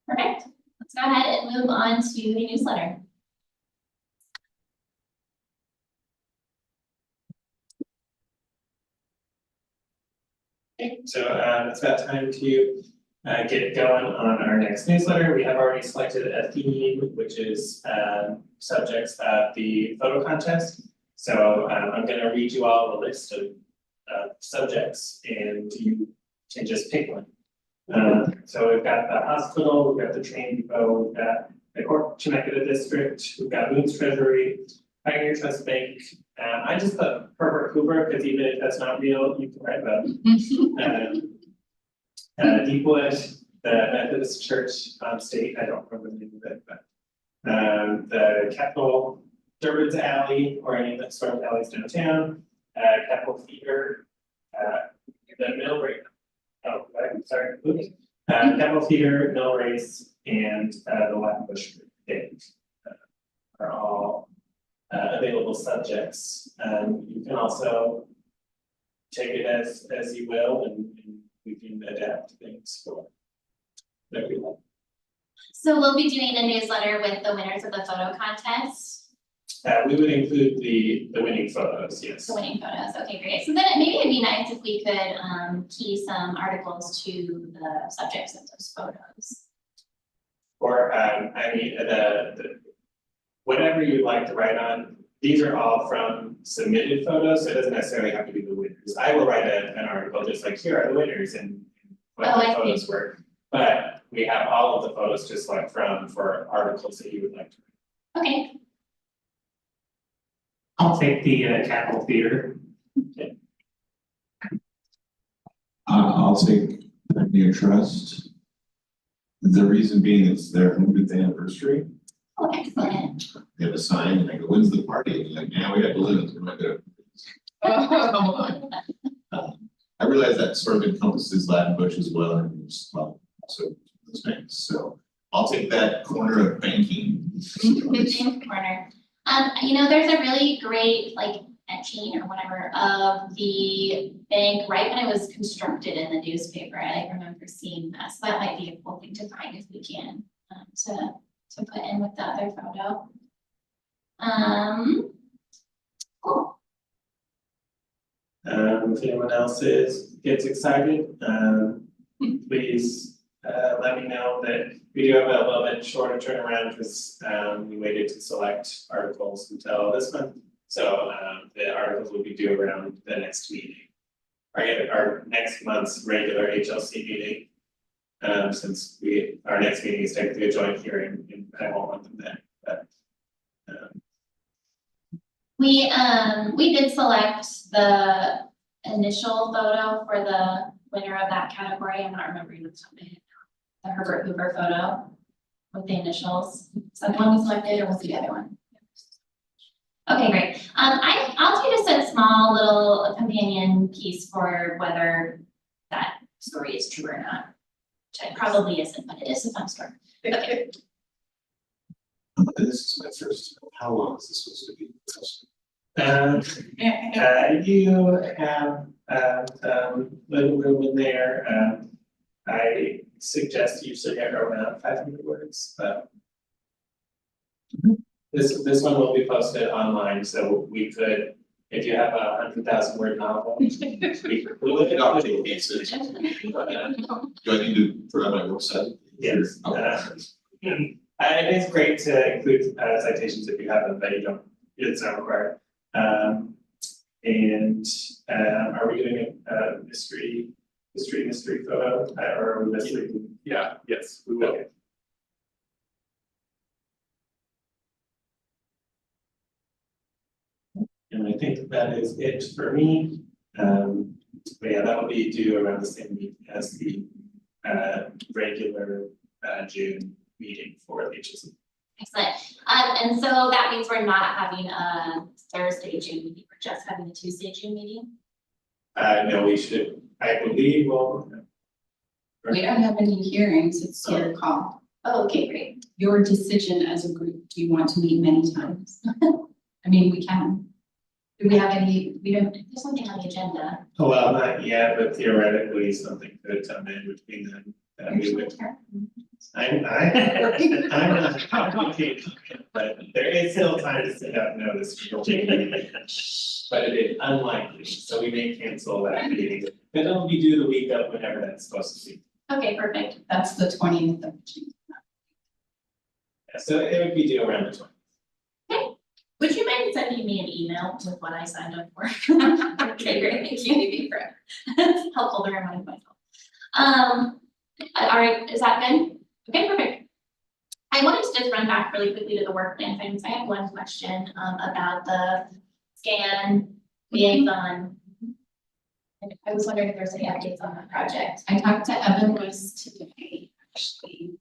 B: Perfect. Let's go ahead and move on to the newsletter.
A: Okay, so it's about time to get going on our next newsletter. We have already selected a theme, which is subjects of the photo contest. So I'm going to read you all a list of subjects, and you can just pick one. So we've got the hospital, we've got the train depot, we've got the Cork Temecula District, we've got Boone's Treasury, Pioneer Trust Bank. I just put Herbert Hoover because even if that's not real, you can write about it. Deepwood, the Methodist Church State, I don't remember the name of it, but the Capitol, Durbin's Alley, or any of the sort of alleys downtown, Capitol Theater, the mill rate. Oh, I'm sorry. Capitol Theater, mill race, and the Latin Bush Day are all available subjects. You can also take it as you will, and we can adapt things for everyone.
B: So we'll be doing a newsletter with the winners of the photo contest.
A: We would include the winning photos, yes.
B: The winning photos, okay, great. So then maybe it'd be nice if we could key some articles to the subjects of those photos.
A: Or I mean the whatever you'd like to write on. These are all from submitted photos, so it doesn't necessarily have to be the winners. I will write an article just like here are the winners, and what
B: Oh,
A: the
B: I see.
A: photos were. But we have all of the photos to select from for articles that you would like to.
B: Okay,
I: I'll take the Capitol Theater.
F: I'll take Pioneer Trust. The reason being it's their 100th anniversary.
B: oh, excellent.
F: They have a sign and I go, when's the party? And they're like, now we got balloons, we're not gonna. I realize that sort of encompasses Latin Bush as well, and just, well, also those banks, so I'll take that corner of banking.
B: James Corner. You know, there's a really great like etching or whatever of the bank right when it was constructed in the newspaper. I remember seeing that, so that might be a cool thing to find if we can, to put in with the other photo. Cool.
A: If anyone else gets excited, please, let me know that we do have a little bit shorter turnaround because, we waited to select articles until this month. So, the articles will be due around the next meeting. Our next month's regular HLC meeting. Since our next meeting is technically a joint hearing, and I won't want them then, but.
B: We did select the initial photo for the winner of that category. I'm not remembering the top of my head now. The Herbert Hoover photo with the initials. Is that the one we selected or was the other one? Okay, great. I'll do just a small little companion piece for whether that story is true or not. Which it probably isn't, but it is a fun story. Okay.
F: This is my first, how long is this supposed to be?
A: You have little room in there. I suggest usually around 500 words, but. This one will be posted online, so we could, if you have a 100,000 word novel. we could
F: We'll look it up to the cases. Do I need to put on my website?
A: Yes.
F: Okay.
A: It is great to include citations if you have them, but you don't, it's not required. Are we doing a mystery photo, or are we missing?
H: Yeah, yes, we will.
A: Okay. And I think that is it for me. But yeah, that will be due around the same week as the regular June meeting for the HLC.
B: Excellent. And so that means we're not having a Thursday June meeting, we're just having a Tuesday June meeting?
A: No, we should, I believe, well.
D: We don't have any hearings, it's your call.
B: Oh, okay, great.
D: Your decision as a group, do you want to meet many times? I mean, we can. Do we have any, we don't,
B: There's something on the agenda.
A: Oh, well, not yet, but theoretically, something could come in between them. That we would, I'm not complicated, but there is still time to send out notice. But it is unlikely, so we may cancel that meeting, but it'll be due the week of whenever that's supposed to be.
B: Okay, perfect.
D: that's the 20th of June.
A: Yeah, so it would be due around the 20th.
B: Would you mind sending me an email with what I signed up for? Okay, great, thank you, maybe for, it's helpful to remind myself. All right, is that good? Okay, perfect. I wanted to just run back really quickly to the work plan things. I have one question, about the scan liaison. And I was wondering if there's any updates on that project.
D: I talked to Evan West today, actually.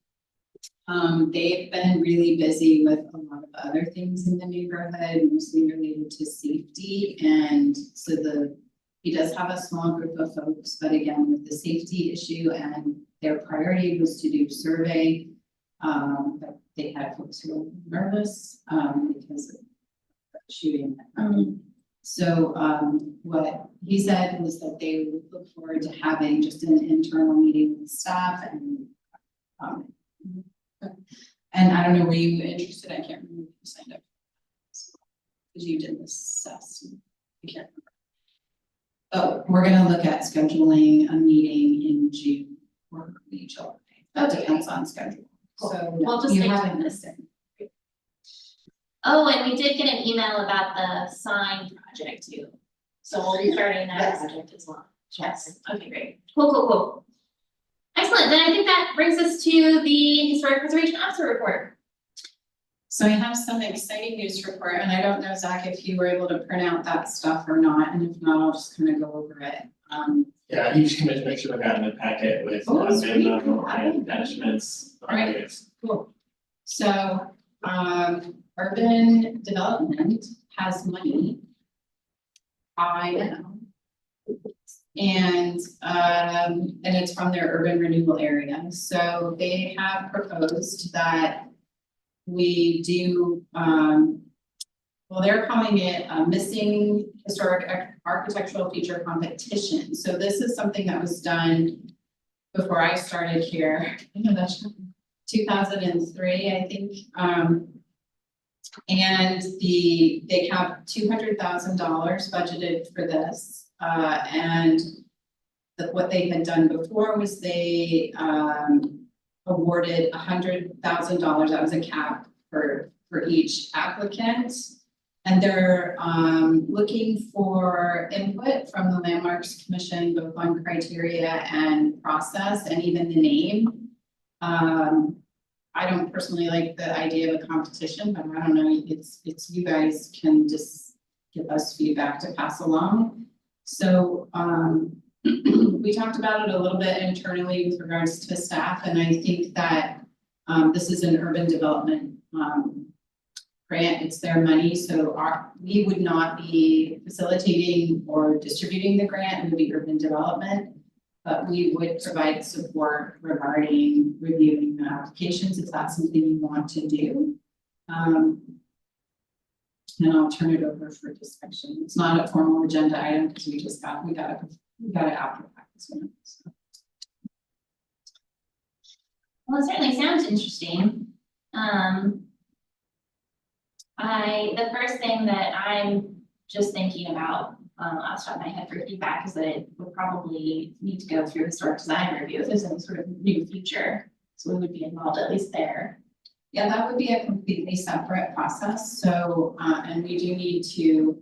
D: They've been really busy with a lot of other things in the neighborhood, mostly related to safety, and so he does have a small group of folks, but again, with the safety issue and their priority was to do survey. But they had folks who were nervous, because of the shooting. So, what he said was that they would look forward to having just an internal meeting with staff and, I don't know, were you interested? I can't remember if you signed up. Because you did this assessment. I can't remember. Oh, we're gonna look at scheduling a meeting in June or early July. That depends on schedule.
B: Cool.
D: So
B: We'll just
D: you
B: stay
D: haven't
B: tuned.
D: missed it.
B: Oh, and we did get an email about the sign project too. So we'll be starting that project as well. Yes, okay, great. Cool. Excellent, then I think that brings us to the Historic Preservation Officer report.
D: So I have some exciting news to report, and I don't know, Zach, if you were able to print out that stuff or not, and if not, I'll just kind of go over it.
A: Yeah, each commissioner should have gotten a packet with
D: Oh, sweet.
A: memo and attachments.
D: Alright. Cool. So, urban development has money. I know. And it's from their urban renewal area, so they have proposed that we do, well, they're calling it a missing historic architectural feature competition. So this is something that was done before I started here. I know that's 2003, I think. And they have $200,000 budgeted for this. And what they had done before was they awarded $100,000, that was a cap for each applicant. And they're looking for input from the Landmarks Commission, both on criteria and process, and even the name. I don't personally like the idea of a competition, but I don't know, it's you guys can just give us feedback to pass along. So we talked about it a little bit internally with regards to staff, and I think that this is an urban development grant, it's their money, so we would not be facilitating or distributing the grant, it would be urban development. But we would provide support regarding reviewing the applications if that's something you want to do. And I'll turn it over for discussion. It's not a formal agenda item because we got it after practice. So.
B: Well, it certainly sounds interesting. The first thing that I'm just thinking about, off the top of my head for feedback is that it would probably need to go through historic design review if there's any sort of new feature. So we would be involved at least there.
D: Yeah, that would be a completely separate process. So, and we do need to,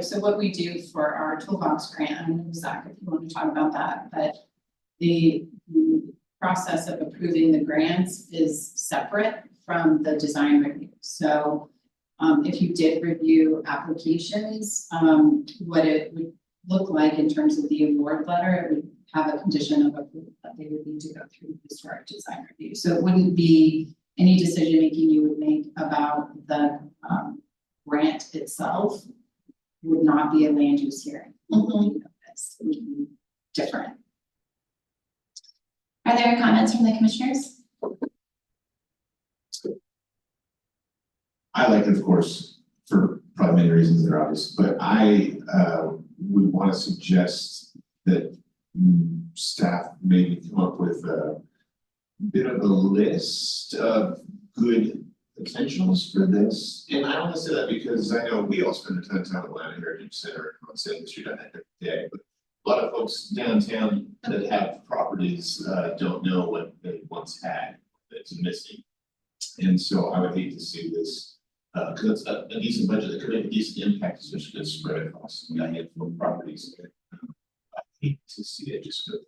D: so what we do for our toolbox grant, I don't know, Zach, if you want to talk about that, but the process of approving the grants is separate from the design review. So, if you did review applications, what it would look like in terms of the award letter, it would have a condition of approval that they would need to go through the historic design review. So it wouldn't be any decision making you would make about the grant itself would not be a land use hearing. It would be different.
B: Are there comments from the commissioners?
F: I like it, of course, for probably many reasons that are obvious, but I would want to suggest that staff maybe come up with a bit of a list of good potentials for this. And I only say that because I know we all spend a ton of time at Atlanta Heritage Center on Salem Street on that every day, but a lot of folks downtown that have properties don't know what they once had that's missing. And so I would hate to see this, because it's a decent budget that could have a decent impact, especially if it's spread across a handful of properties. I hate to see it just go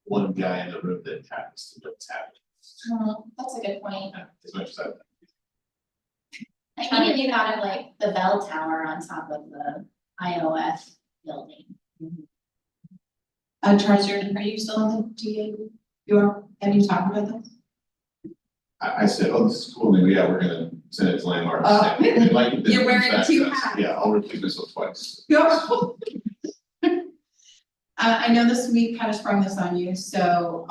F: one guy in the room that happens to know what's happening.
B: That's a good point.
F: As much as
B: I think you thought of like the bell tower on top of the IOF building.
D: Charles, are you still on the GA? Have you talked about this?
F: I said, oh, this is cool, maybe, yeah, we're gonna send it to Landmarks.
D: Oh.
F: They'd like it, then
D: You're wearing
F: back
D: two
F: to us.
D: hats.
F: Yeah, I'll recuse myself twice.
D: I know this week kind of sprung this on you, so,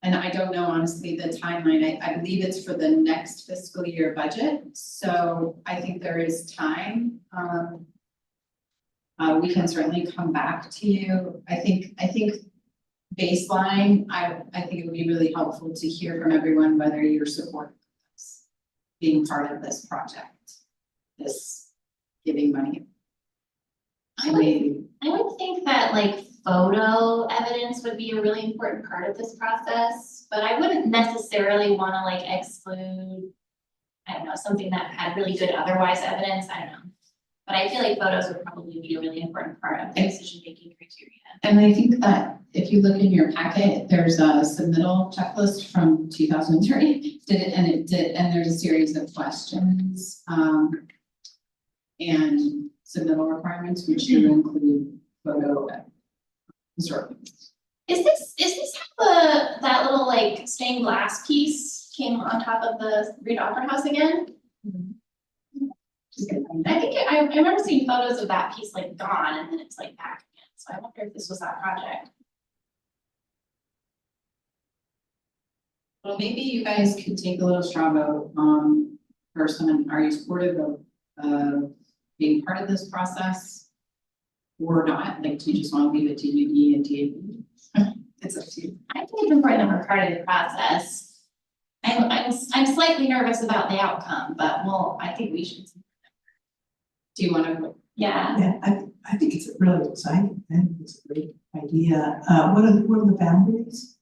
D: and I don't know honestly the timeline, I believe it's for the next fiscal year budget, so I think there is time. We can certainly come back to you, I think baseline, I think it would be really helpful to hear from everyone whether you're supporting this, being part of this project, this giving money.
B: I would think that like photo evidence would be a really important part of this process, but I wouldn't necessarily want to like exclude, I don't know, something that had really good otherwise evidence, I don't know. But I feel like photos would probably be a really important part of the decision-making criteria.
D: And I think that if you look in your packet, there's a submittal checklist from 2003. And there's a series of questions, and submittal requirements, which do include photo. Historic.
B: Is this how that little like stained glass piece came on top of the Reed Opera House again? I think I remember seeing photos of that piece like gone and then it's like back again, so I wonder if this was that project.
D: Well, maybe you guys could take a little straw vote, for someone, are you supportive of being part of this process? Or not, like, do you just want to leave it to UD and DAB? It's up to you.
B: I think it's important that we're part of the process. I'm slightly nervous about the outcome, but well, I think we should.
D: Do you want to?
B: Yeah,
G: Yeah, I think it's really exciting. I think it's a great idea. What are the boundaries?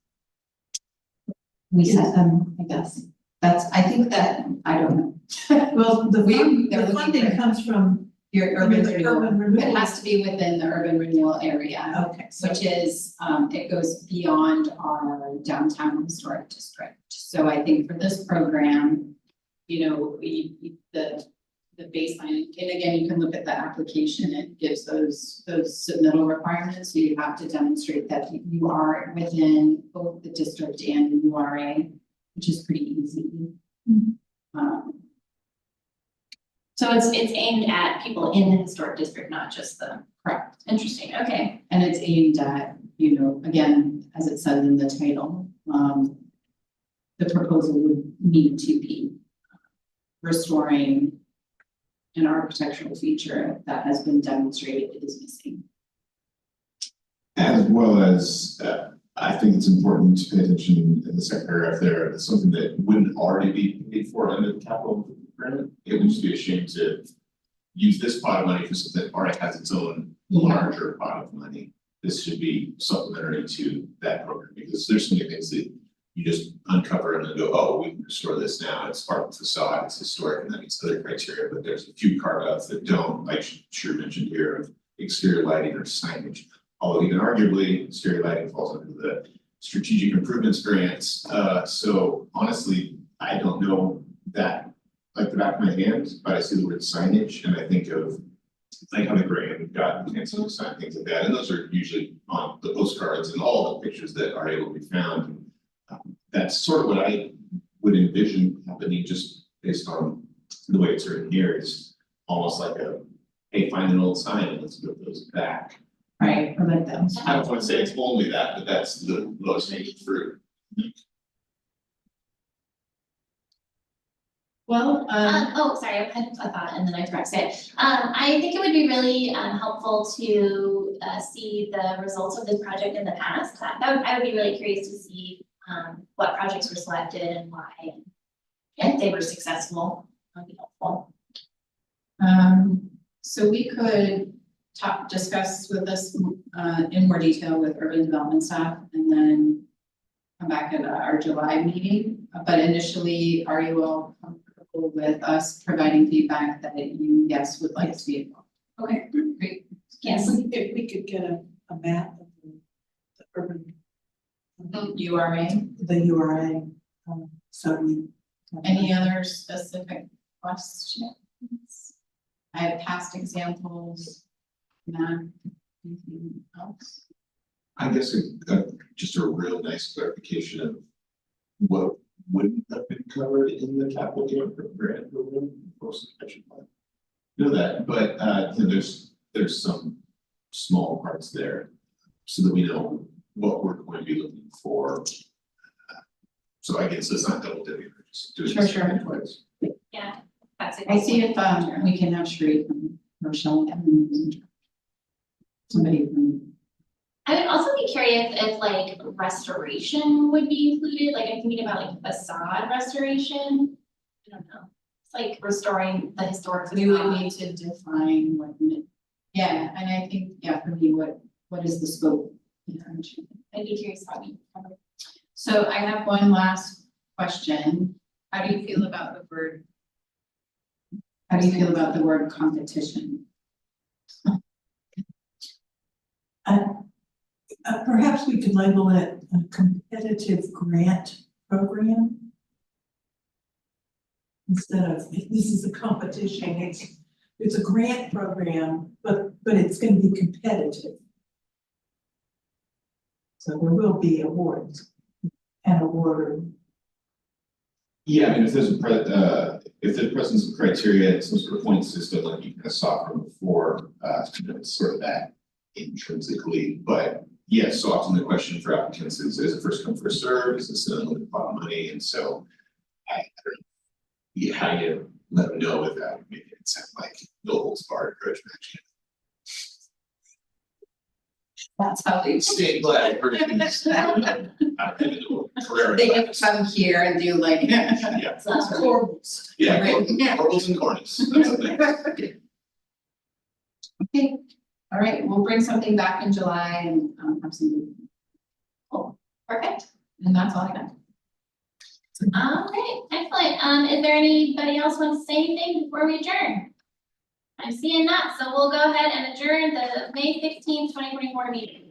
D: We set them, I guess. I think that, I don't know.
G: Well,
D: they're
G: the
D: looking
G: funding
D: for-
G: comes from
D: Your urban
G: the
D: renewal,
G: urban
D: it
G: renewal.
D: has to be within the urban renewal area,
G: Okay, so
D: which is, it goes beyond our downtown historic district. So I think for this program, you know, the baseline, and again, you can look at the application, it gives those submittal requirements. So you have to demonstrate that you are within both the district and the URA, which is pretty easy.
B: so it's aimed at people in the historic district, not just the,
D: Correct.
B: interesting, okay.
D: And it's aimed at, you know, again, as it says in the title, the proposal would need to be restoring an architectural feature that has been demonstrated is missing.
F: As well as, I think it's important to pay attention in the second paragraph there, it's something that wouldn't already be paid for under the capital grant. It would just be a shame to use this pot of money for something that already has its own larger pot of money. This should be supplementary to that program, because there's so many things that you just uncover and then go, oh, we can restore this now, it's part of the facade, it's historic, and that meets other criteria, but there's a few carve outs that don't, like Sure mentioned here, of exterior lighting or signage. Although even arguably, exterior lighting falls under the strategic improvements grants, so honestly, I don't know that like the back of my hand, but I see the word signage and I think of like how the Graham got fancy sign, things like that, and those are usually on the postcards and all the pictures that are able to be found. That's sort of what I would envision happening, just based on the way it's written here, is almost like hey, find an old sign, let's put those back.
D: Right, or like those.
F: I don't wanna say it's only that, but that's the lowest hanging fruit.
D: Well,
B: Oh, sorry, I had a thought and then I forgot to say it. I think it would be really helpful to see the results of this project in the past. I would be really curious to see what projects were selected and why, and if they were successful. That'd be helpful.
D: so we could discuss with this in more detail with urban development staff and then come back at our July meeting. But initially, are you all comfortable with us providing feedback that you, yes, would like to be involved?
B: Okay,
D: Great.
B: yes.
G: if we could get a map of the urban,
D: URA,
G: the URA, so we.
D: any other specific questions? I have past examples. Matt, anything else?
F: I guess just a real nice clarification of what wouldn't have been covered in the capital grant program. I should know that, but you know, there's some small parts there so that we know what we're going to be looking for. So I guess it's not double dipping, we're just doing this
D: Sure.
F: twice.
B: Yeah, that's a
D: I'll
B: great
D: see
B: point.
D: if we can have Sheree from Rochelle. Somebody from,
B: I would also be curious if like restoration would be included, like I'm thinking about like facade restoration. I don't know, it's like restoring the historic
D: we would
B: facade.
D: need to define what, yeah, and I think, yeah, for me, what is the scope?
B: I'd be curious how we cover.
D: So I have one last question. How do you feel about the word? How do you feel about the word competition?
G: Perhaps we could label it a competitive grant program. Instead of, this is a competition, it's a grant program, but it's gonna be competitive. So there will be awards and award.
F: Yeah, I mean, if there's if there's presence of criteria, some sort of point system like you kind of saw from before, it's sort of that intrinsically, but yes, so often the question for applicants is it first come, first served, is this an unlimited pot of money, and so I don't know. Yeah, how you let them know without making it sound like no holds barred approach matching.
D: That's how they.
F: Stay glad. I've been in the career.
D: They have to come here and do like.
F: Yeah,
G: Corals.
F: yeah,
D: Right.
F: corbels and cornice, that's a thing.
D: Okay, all right, we'll bring something back in July and have some. Cool,
B: Perfect.
D: and that's all I got.
B: Okay, excellent. Is there anybody else want to say anything before we adjourn? I'm seeing that, so we'll go ahead and adjourn the May 16th, 2024 meeting.